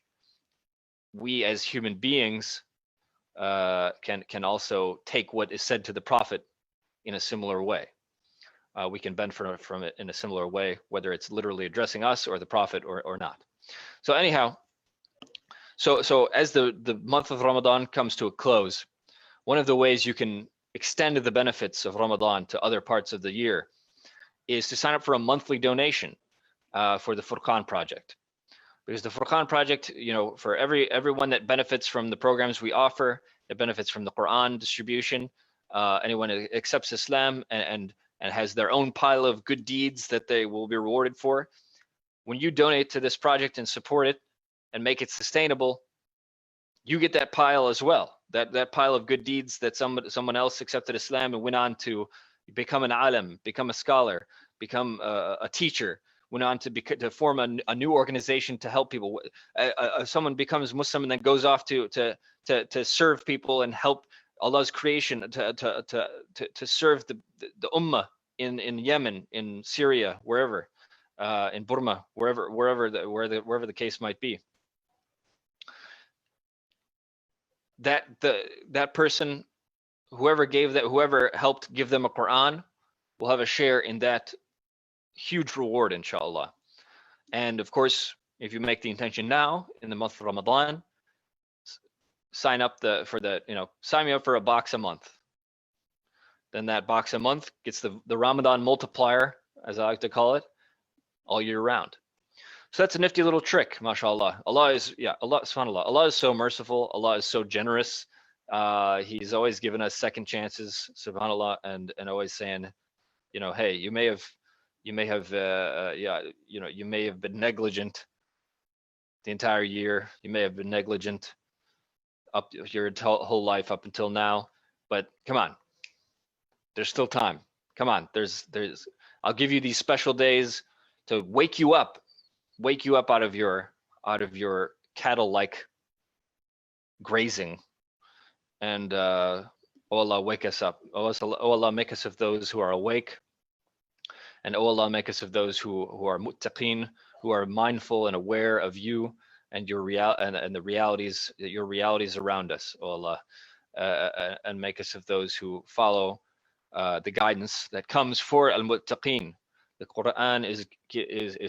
we as human beings can also take what is said to the Prophet in a similar way. We can benefit from it in a similar way, whether it's literally addressing us or the Prophet or not. So anyhow, so as the month of Ramadan comes to a close, one of the ways you can extend the benefits of Ramadan to other parts of the year is to sign up for a monthly donation for the Furqaan project. Because the Furqaan project, for everyone that benefits from the programs we offer, that benefits from the Quran distribution, anyone who accepts Islam and has their own pile of good deeds that they will be rewarded for, when you donate to this project and support it and make it sustainable, you get that pile as well. That pile of good deeds that someone else accepted Islam and went on to become an alim, become a scholar, become a teacher, went on to form a new organization to help people. Someone becomes Muslim and then goes off to serve people and help Allah's creation, to serve the ummah in Yemen, in Syria, wherever, in Burma, wherever the case might be. That person, whoever helped give them a Quran, will have a share in that huge reward, inshallah. And of course, if you make the intention now in the month of Ramadan, sign me up for a box a month. Then that box a month gets the Ramadan multiplier, as I like to call it, all year round. So that's a nifty little trick, mashallah. Allah subhanAllah. Allah is so merciful. Allah is so generous. He's always given us second chances, subhanAllah, and always saying, hey, you may have been negligent the entire year. You may have been negligent up your whole life up until now, but come on, there's still time. Come on, I'll give you these special days to wake you up out of your cattle-like grazing, and oh Allah, wake us up. Oh Allah, make us of those who are awake, and oh Allah, make us of those who are muttaqeen, who are mindful and aware of you and your the realities, your realities around us, oh Allah, and make us of those who follow the guidance that comes for al-muttaqeen. The Quran is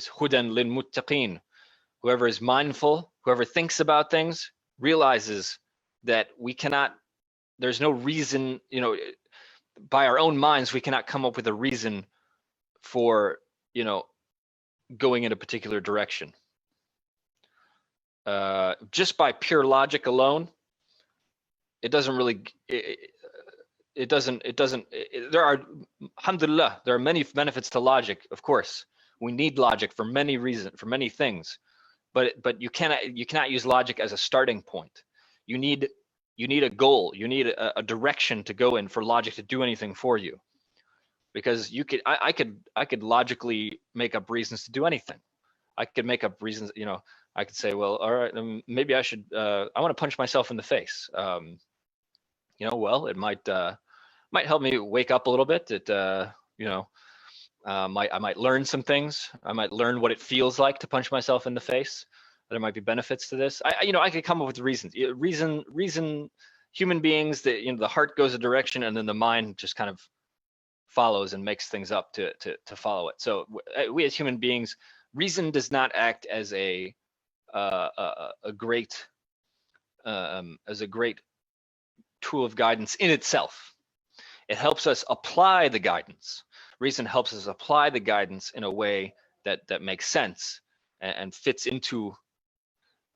hudan lil muttaqeen. Whoever is mindful, whoever thinks about things, realizes that there's no reason, by our own minds, we cannot come up with a reason for, going in a particular direction. Just by pure logic alone, it doesn't really, there are, alhamdulillah, there are many benefits to logic, of course. We need logic for many reasons, for many things, but you cannot use logic as a starting point. You need a goal, you need a direction to go in for logic to do anything for you. Because I could logically make up reasons to do anything. I could make up reasons, I could say, well, all right, maybe I should, I want to punch myself in the face. Well, it might help me wake up a little bit. It, I might learn some things. I might learn what it feels like to punch myself in the face. There might be benefits to this. I could come up with reasons. Reason. Human beings, the heart goes a direction, and then the mind just kind of follows and makes things up to follow it. So we as human beings, reason does not act as a great tool of guidance in itself. It helps us apply the guidance. Reason helps us apply the guidance in a way that makes sense and fits into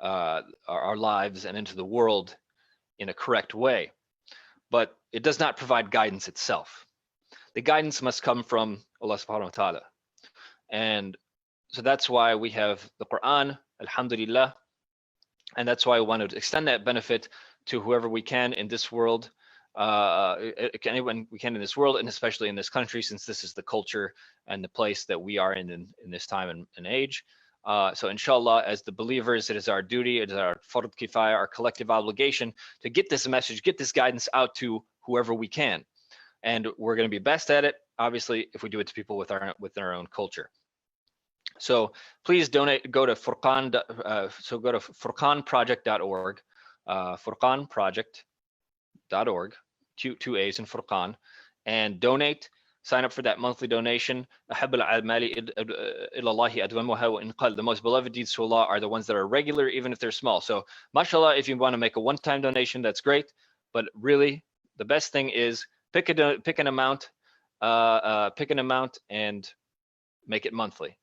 our lives and into the world in a correct way. But it does not provide guidance itself. The guidance must come from Allah subhanahu wa ta'ala. And so that's why we have the Quran, alhamdulillah. And that's why I want to extend that benefit to whoever we can in this world, anyone we can in this world, and especially in this country, since this is the culture and the place that we are in this time and age. So inshallah, as the believers, it is our duty, it is our fard kifaya, our collective obligation to get this message, get this guidance out to whoever we can. And we're going to be best at it, obviously, if we do it to people within our own culture. So please donate. Go to Furqaan. Go to furqaanproject.org. Furqaan Project. furqaan.org, two A's in Furqaan, and donate. Sign up for that monthly donation. The most beloved deeds to Allah are the ones that are regular, even if they're small. So, mashallah, if you want to make a one-time donation, that's great. But really, the best thing is pick an amount and make it monthly.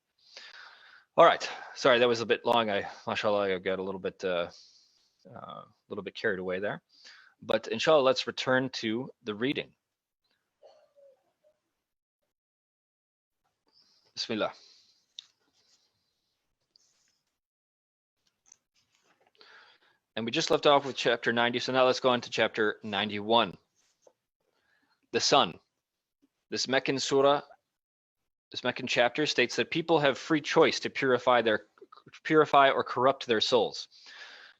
All right. Sorry, that was a bit long. Mashallah, I got a little bit carried away there. But inshallah, let's return to the reading. Bismillah. And we just left off with chapter 90, so now let's go on to chapter 91. The sun. This Meccan surah, this Meccan chapter states that people have free choice to purify or corrupt their souls.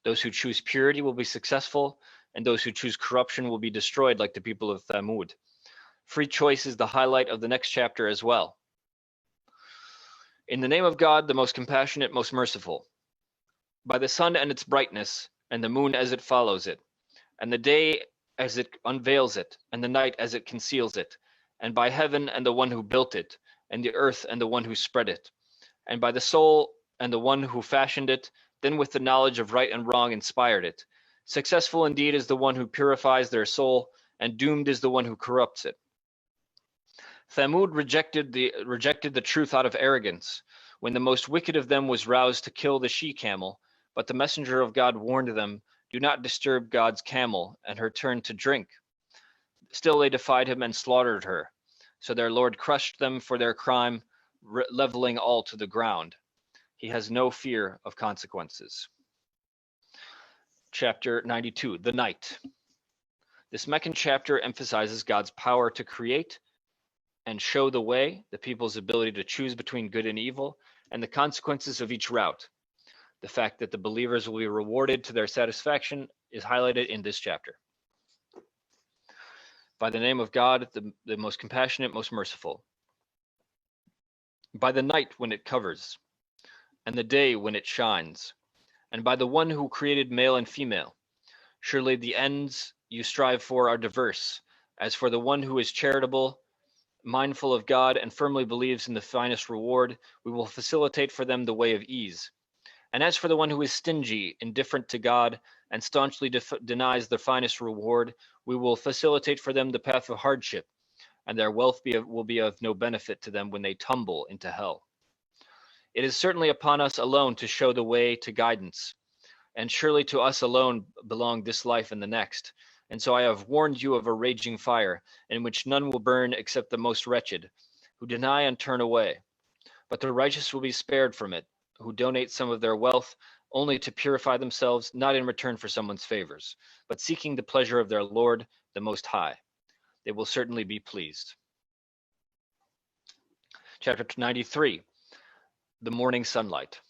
Those who choose purity will be successful, and those who choose corruption will be destroyed, like the people of Thamud. Free choice is the highlight of the next chapter as well. In the name of God, the most compassionate, most merciful. By the sun and its brightness, and the moon as it follows it, and the day as it unveils it, and the night as it conceals it, and by heaven and the one who built it, and the earth and the one who spread it, and by the soul and the one who fashioned it, then with the knowledge of right and wrong inspired it. Successful indeed is the one who purifies their soul, and doomed is the one who corrupts it. Thamud rejected the truth out of arrogance, when the most wicked of them was roused to kill the she-camel, but the messenger of God warned them, "Do not disturb God's camel and her turn to drink." Still they defied him and slaughtered her. So their Lord crushed them for their crime, leveling all to the ground. He has no fear of consequences. Chapter 92, the night. This Meccan chapter emphasizes God's power to create and show the way, the people's ability to choose between good and evil, and the consequences of each route. The fact that the believers will be rewarded to their satisfaction is highlighted in this chapter. By the name of God, the most compassionate, most merciful. By the night when it covers, and the day when it shines, and by the one who created male and female. Surely the ends you strive for are diverse. As for the one who is charitable, mindful of God, and firmly believes in the finest reward, we will facilitate for them the way of ease. And as for the one who is stingy, indifferent to God, and staunchly denies the finest reward, we will facilitate for them the path of hardship, and their wealth will be of no benefit to them when they tumble into hell. It is certainly upon us alone to show the way to guidance, and surely to us alone belong this life and the next. And so I have warned you of a raging fire, in which none will burn except the most wretched, who deny and turn away. But the righteous will be spared from it, who donate some of their wealth only to purify themselves, not in return for someone's favors, but seeking the pleasure of their Lord, the Most High. They will certainly be pleased. Chapter 93, the morning sunlight.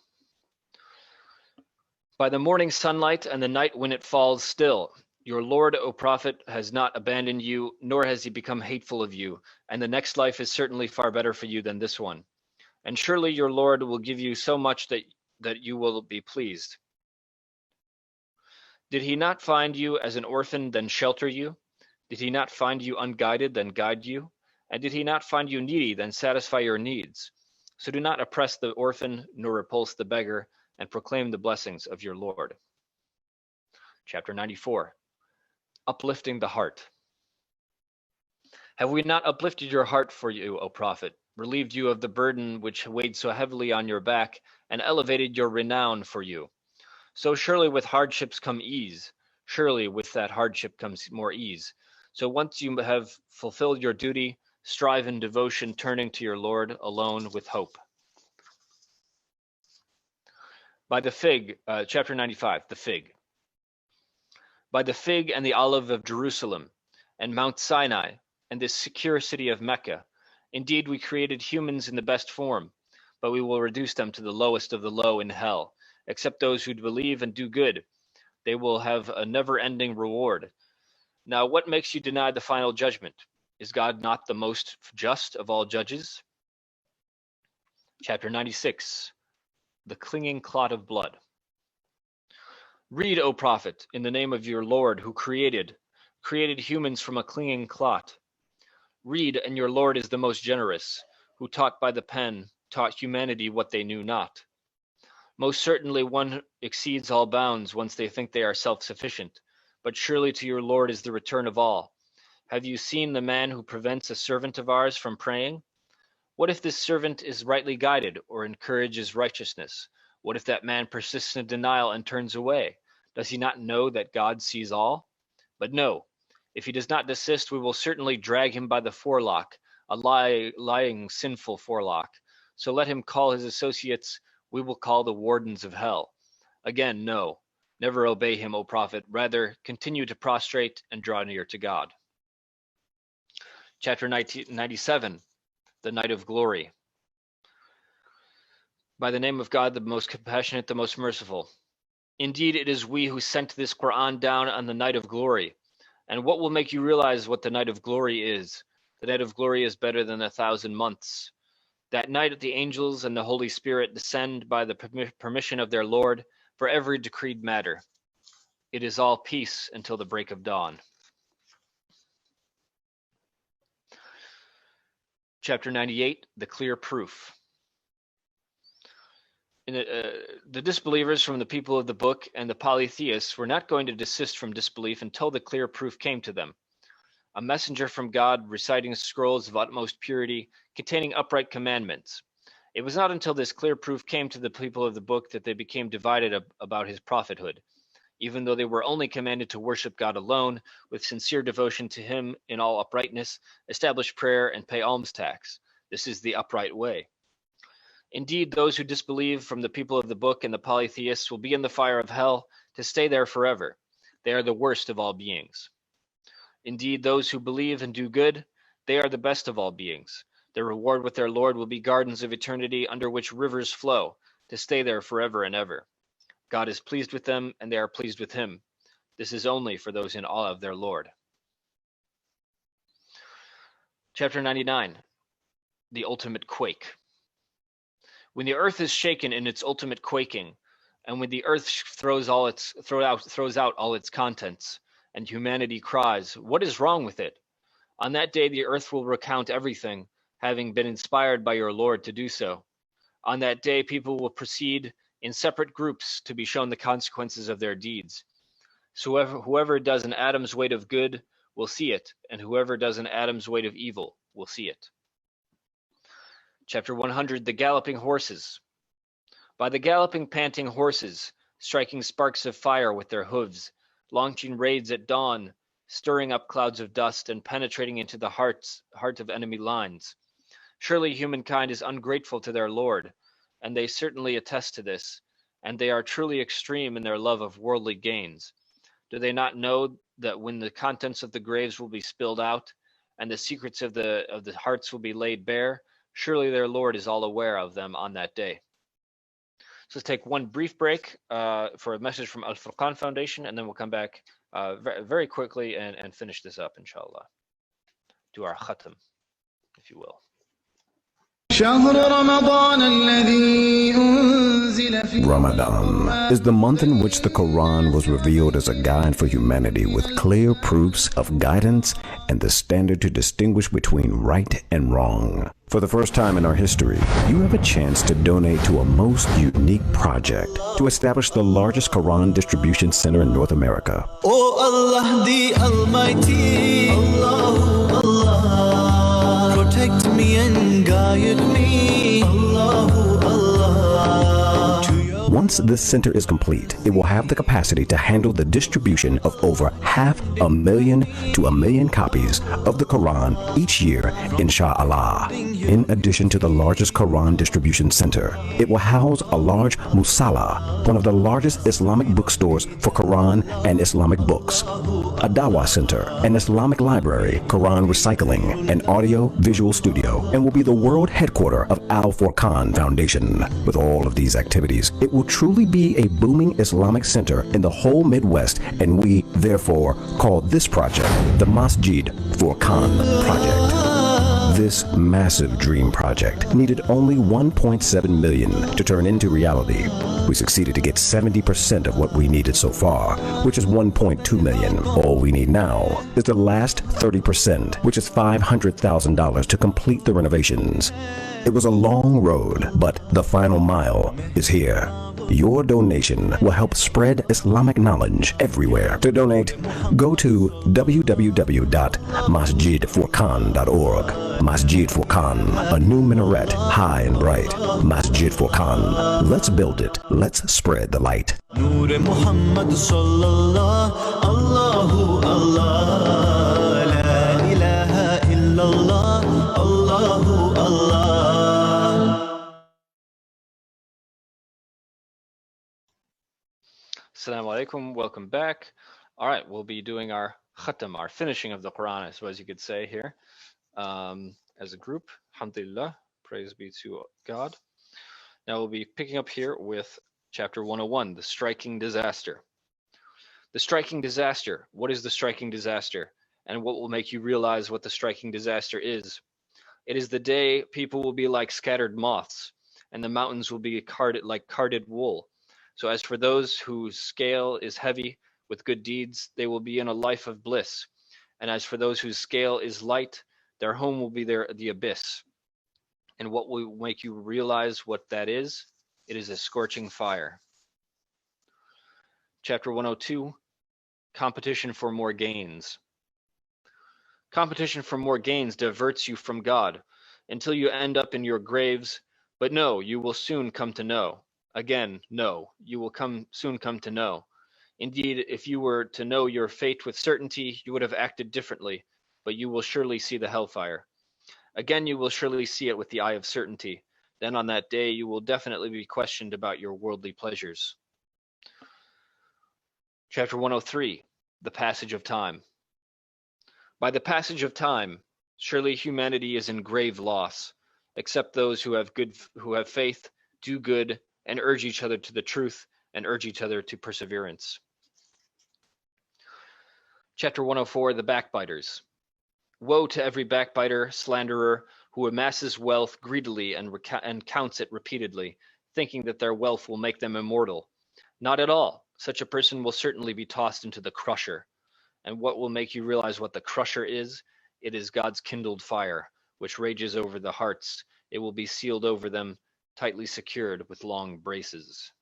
By the morning sunlight and the night when it falls still, your Lord, O Prophet, has not abandoned you, nor has he become hateful of you, and the next life is certainly far better for you than this one. And surely your Lord will give you so much that you will be pleased. Did he not find you as an orphan, then shelter you? Did he not find you unguided, then guide you? And did he not find you needy, then satisfy your needs? So do not oppress the orphan, nor repulse the beggar, and proclaim the blessings of your Lord. Chapter 94, uplifting the heart. Have we not uplifted your heart for you, O Prophet, relieved you of the burden which weighed so heavily on your back, and elevated your renown for you? So surely with hardships come ease. Surely with that hardship comes more ease. So once you have fulfilled your duty, strive in devotion, turning to your Lord alone with hope. By the fig, chapter 95, the fig. By the fig and the olive of Jerusalem, and Mount Sinai, and this secure city of Mecca. Indeed, we created humans in the best form, but we will reduce them to the lowest of the low in hell, except those who believe and do good. They will have a never-ending reward. Now, what makes you deny the final judgment? Is God not the most just of all judges? Chapter 96, the clinging clot of blood. Read, O Prophet, in the name of your Lord who created. created humans from a clinging clot. Read, and your Lord is the most generous, who taught by the pen, taught humanity what they knew not. Most certainly one exceeds all bounds once they think they are self-sufficient, but surely to your Lord is the return of all. Have you seen the man who prevents a servant of ours from praying? What if this servant is rightly guided or encourages righteousness? What if that man persists in denial and turns away? Does he not know that God sees all? But no, if he does not desist, we will certainly drag him by the forelock, a lying, sinful forelock. So let him call his associates, we will call the wardens of hell. Again, no, never obey him, O Prophet. Rather, continue to prostrate and draw near to God. Chapter 97, the Night of Glory. By the name of God, the most compassionate, the most merciful. Indeed, it is we who sent this Quran down on the night of glory. And what will make you realize what the night of glory is? The night of glory is better than 1,000 months. That night the angels and the Holy Spirit descend by the permission of their Lord for every decreed matter. It is all peace until the break of dawn. Chapter 98, the clear proof. The disbelievers from the people of the book and the polytheists were not going to desist from disbelief until the clear proof came to them. A messenger from God reciting scrolls of utmost purity containing upright commandments. It was not until this clear proof came to the people of the book that they became divided about his prophethood, even though they were only commanded to worship God alone with sincere devotion to him in all uprightness, establish prayer, and pay alms tax. This is the upright way. Indeed, those who disbelieve from the people of the book and the polytheists will be in the fire of hell to stay there forever. They are the worst of all beings. Indeed, those who believe and do good, they are the best of all beings. Their reward with their Lord will be gardens of eternity under which rivers flow, to stay there forever and ever. God is pleased with them, and they are pleased with him. This is only for those in awe of their Lord. Chapter 99, the ultimate quake. When the earth is shaken in its ultimate quaking, and when the earth throws out all its contents, and humanity cries, "What is wrong with it?" On that day the earth will recount everything, having been inspired by your Lord to do so. On that day people will proceed in separate groups to be shown the consequences of their deeds. So whoever does an atom's weight of good will see it, and whoever does an atom's weight of evil will see it. Chapter 100, the galloping horses. By the galloping, panting horses, striking sparks of fire with their hooves, launching raids at dawn, stirring up clouds of dust, and penetrating into the heart of enemy lines. Surely humankind is ungrateful to their Lord, and they certainly attest to this, and they are truly extreme in their love of worldly gains. Do they not know that when the contents of the graves will be spilled out, and the secrets of the hearts will be laid bare, surely their Lord is all aware of them on that day. So let's take one brief break for a message from Al-Furqaan Foundation, and then we'll come back very quickly and finish this up, inshallah. Do our khatam, if you will. Ramadan is the month in which the Quran was revealed as a guide for humanity with clear proofs of guidance and the standard to distinguish between right and wrong. For the first time in our history, you have a chance to donate to a most unique project to establish the largest Quran distribution center in North America. Oh Allah, the Almighty, Allah, Allah, protect me and guide me, Allahu Allah. Once this center is complete, it will have the capacity to handle the distribution of over 500,000 to 1 million copies of the Quran each year, insha'Allah. In addition to the largest Quran distribution center, it will house a large musalla, one of the largest Islamic bookstores for Quran and Islamic books, a dawah center, an Islamic library, Quran recycling, an audio-visual studio, and will be the world headquarters of Al-Furqaan Foundation. With all of these activities, it will truly be a booming Islamic center in the whole Midwest, and we, therefore, call this project the Masjid Furqaan Project. This massive dream project needed only $1.7 million to turn into reality. We succeeded to get 70% of what we needed so far, which is 1.2 million. All we need now is the last 30%, which is $500,000 to complete the renovations. It was a long road, but the final mile is here. Your donation will help spread Islamic knowledge everywhere. To donate, go to www.masjidfurqaan.org. Masjid Furqaan, a new minaret, high and bright. Masjid Furqaan. Let's build it. Let's spread the light. Noor Muhammad sallallahu Allahu Allah La ilaha illallah Allahu Allah. Assalamu alaikum, welcome back. All right, we'll be doing our khatam, our finishing of the Quran, I suppose you could say here, as a group. Alhamdulillah, praise be to God. Now we'll be picking up here with chapter 101, the striking disaster. The striking disaster. What is the striking disaster? And what will make you realize what the striking disaster is? It is the day people will be like scattered moths, and the mountains will be like carded wool. So as for those whose scale is heavy with good deeds, they will be in a life of bliss. And as for those whose scale is light, their home will be the abyss. And what will make you realize what that is? It is a scorching fire. Chapter 102, competition for more gains. Competition for more gains diverts you from God until you end up in your graves. But no, you will soon come to know. Again, no, you will soon come to know. Indeed, if you were to know your fate with certainty, you would have acted differently, but you will surely see the hellfire. Again, you will surely see it with the eye of certainty. Then on that day, you will definitely be questioned about your worldly pleasures. Chapter 103, the passage of time. By the passage of time, surely humanity is in grave loss, except those who have faith, do good, and urge each other to the truth, and urge each other to perseverance. Chapter 104, the backbiters. Woe to every backbiter, slanderer, who amasses wealth greedily and counts it repeatedly, thinking that their wealth will make them immortal. Not at all. Such a person will certainly be tossed into the crusher. And what will make you realize what the crusher is? It is God's kindled fire, which rages over the hearts. It will be sealed over them, tightly secured with long braces.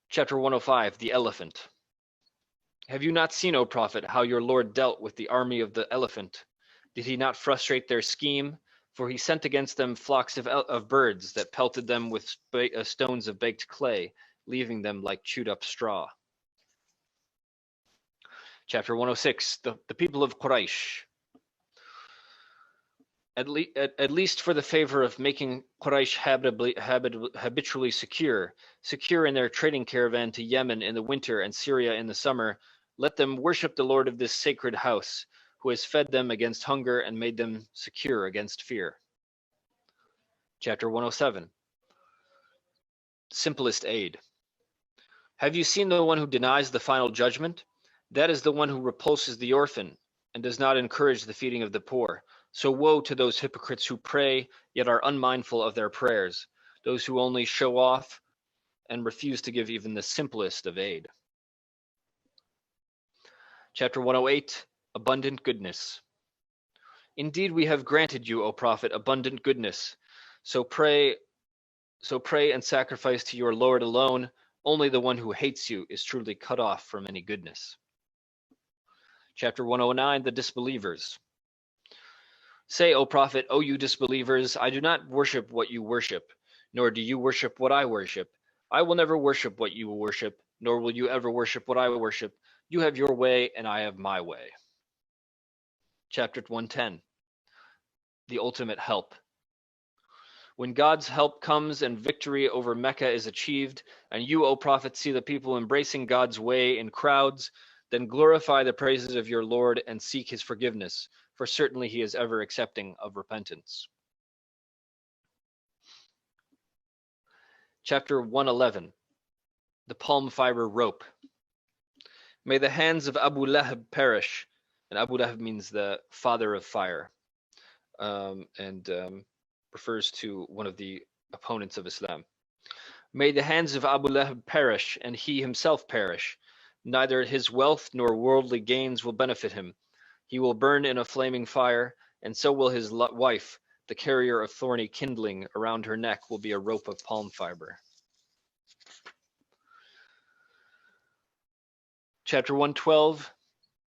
Chapter 105, the elephant. Have you not seen, O Prophet, how your Lord dealt with the army of the elephant? Did he not frustrate their scheme? For he sent against them flocks of birds that pelted them with stones of baked clay, leaving them like chewed up straw. Chapter 106, the people of Quraysh. At least for the favor of making Quraysh habitually secure in their trading caravan to Yemen in the winter and Syria in the summer, let them worship the Lord of this sacred house, who has fed them against hunger and made them secure against fear. Chapter 107, simplest aid. Have you seen the one who denies the final judgment? That is the one who repulses the orphan and does not encourage the feeding of the poor. So woe to those hypocrites who pray, yet are unmindful of their prayers, those who only show off and refuse to give even the simplest of aid. Chapter 108, abundant goodness. Indeed, we have granted you, O Prophet, abundant goodness. So pray and sacrifice to your Lord alone. Only the one who hates you is truly cut off from any goodness. Chapter 109, the disbelievers. Say, O Prophet, O you disbelievers, I do not worship what you worship, nor do you worship what I worship. I will never worship what you worship, nor will you ever worship what I worship. You have your way, and I have my way. Chapter 110, the ultimate help. When God's help comes and victory over Mecca is achieved, and you, O Prophet, see the people embracing God's way in crowds, then glorify the praises of your Lord and seek his forgiveness, for certainly he is ever accepting of repentance. Chapter 111, the palm fiber rope. May the hands of Abu Lahab perish, and Abu Lahab means the father of fire, and refers to one of the opponents of Islam. May the hands of Abu Lahab perish, and he himself perish. Neither his wealth nor worldly gains will benefit him. He will burn in a flaming fire, and so will his wife. The carrier of thorny kindling around her neck will be a rope of palm fiber. Chapter 112,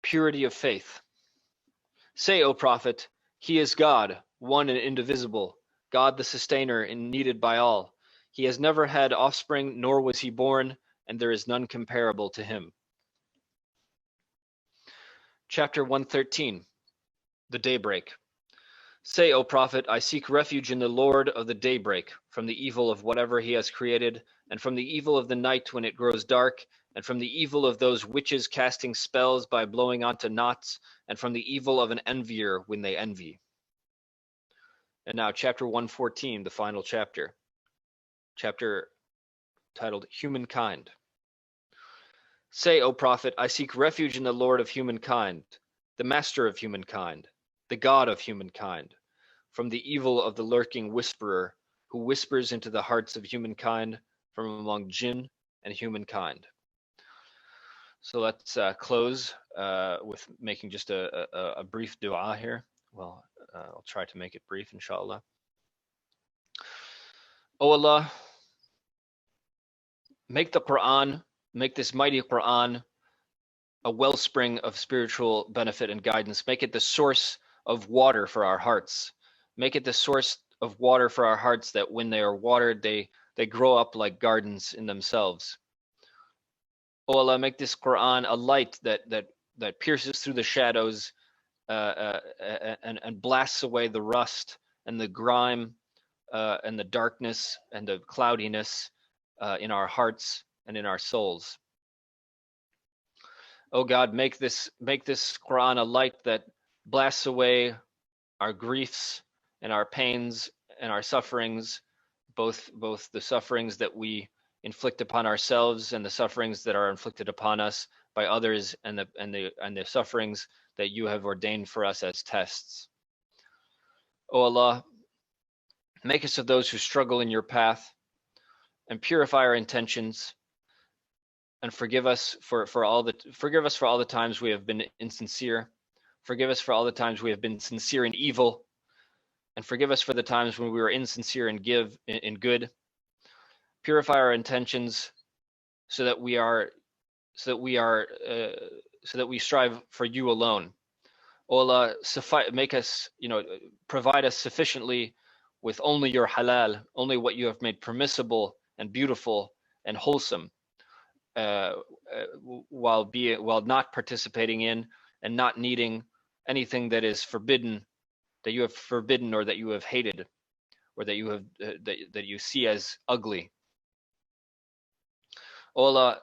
Purity of Faith. Say, O Prophet, He is God, one and indivisible, God the sustainer and needed by all. He has never had offspring, nor was he born, and there is none comparable to him. Chapter 113, The Daybreak. Say, O Prophet, I seek refuge in the Lord of the daybreak, from the evil of whatever he has created, and from the evil of the night when it grows dark, and from the evil of those witches casting spells by blowing onto knots, and from the evil of an envier when they envy. And now chapter 114, the final chapter. Chapter titled Humankind. Say, O Prophet, I seek refuge in the Lord of humankind, the Master of humankind, the God of humankind, from the evil of the lurking whisperer, who whispers into the hearts of humankind from among jinn and humankind. So let's close with making just a brief dua here. Well, I'll try to make it brief, inshallah. O Allah, make the Quran, make this mighty Quran a wellspring of spiritual benefit and guidance. Make it the source of water for our hearts. Make it the source of water for our hearts, that when they are watered, they grow up like gardens in themselves. O Allah, make this Quran a light that pierces through the shadows and blasts away the rust and the grime and the darkness and the cloudiness in our hearts and in our souls. Oh God, make this Quran a light that blasts away our griefs and our pains and our sufferings, both the sufferings that we inflict upon ourselves and the sufferings that are inflicted upon us by others, and the sufferings that you have ordained for us as tests. O Allah, make us of those who struggle in your path, and purify our intentions, and forgive us for all the times we have been insincere. Forgive us for all the times we have been sincere in evil, and forgive us for the times when we were insincere in good. Purify our intentions so that we strive for you alone. O Allah, make us, provide us sufficiently with only your halal, only what you have made permissible and beautiful and wholesome, while not participating in and not needing anything that is forbidden, that you have forbidden or that you have hated, or that you have that you see as ugly. O Allah,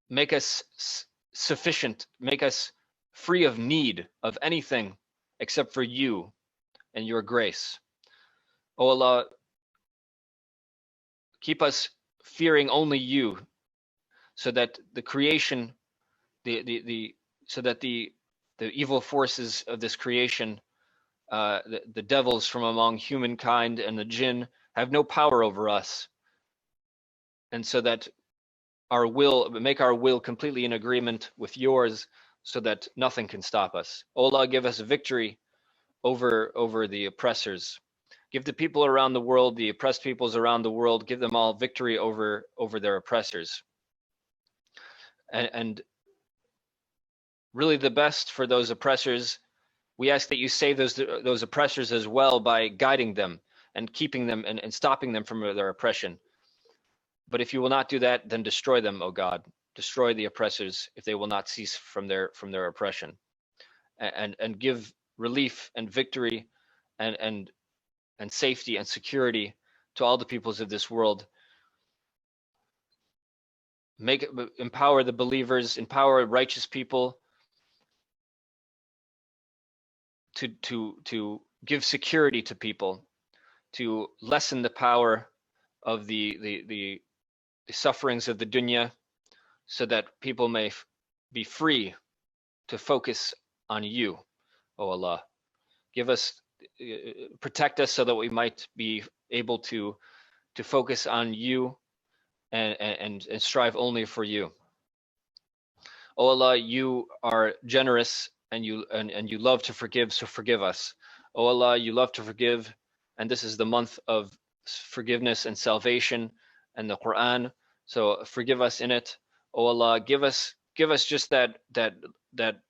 make us sufficient, make us free of need of anything except for you and your grace. O Allah, keep us fearing only you, so that the creation, so that the evil forces of this creation, the devils from among humankind and the jinn, have no power over us, and so that make our will completely in agreement with yours, so that nothing can stop us. O Allah, give us victory over the oppressors. Give the people around the world, the oppressed peoples around the world, give them all victory over their oppressors. And really the best for those oppressors, we ask that you save those oppressors as well by guiding them and keeping them and stopping them from their oppression. But if you will not do that, then destroy them, O God. Destroy the oppressors if they will not cease from their oppression, and give relief and victory and safety and security to all the peoples of this world. Empower the believers, empower righteous people to give security to people, to lessen the power of the sufferings of the dunya, so that people may be free to focus on you, O Allah. Give us, protect us so that we might be able to to focus on you and strive only for you. O Allah, you are generous and you love to forgive, so forgive us. O Allah, you love to forgive, and this is the month of forgiveness and salvation and the Quran, so forgive us in it. O Allah, give us just that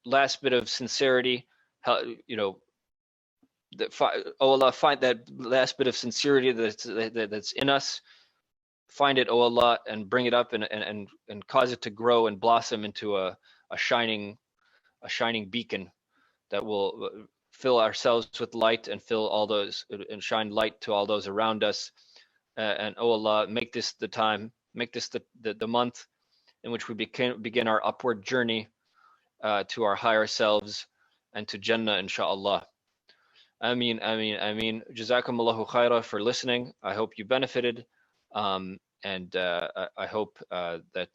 last bit of sincerity, you know, O Allah, find that last bit of sincerity that's in us. Find it, O Allah, and bring it up and cause it to grow and blossom into a shining beacon that will fill ourselves with light and fill all those and shine light to all those around us. And O Allah, make this the time, make this the month in which we begin our upward journey to our higher selves and to Jannah, inshallah. Ameen, ameen, ameen. Jazakumullahu khaira for listening. I hope you benefited. And I hope that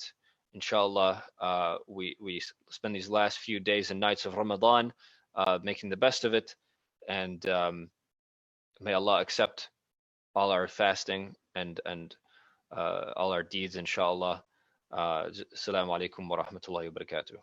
inshallah we spend these last few days and nights of Ramadan making the best of it, and may Allah accept all our fasting and all our deeds, inshallah. Assalamu alaikum wa rahmatullahi wa barakatuh.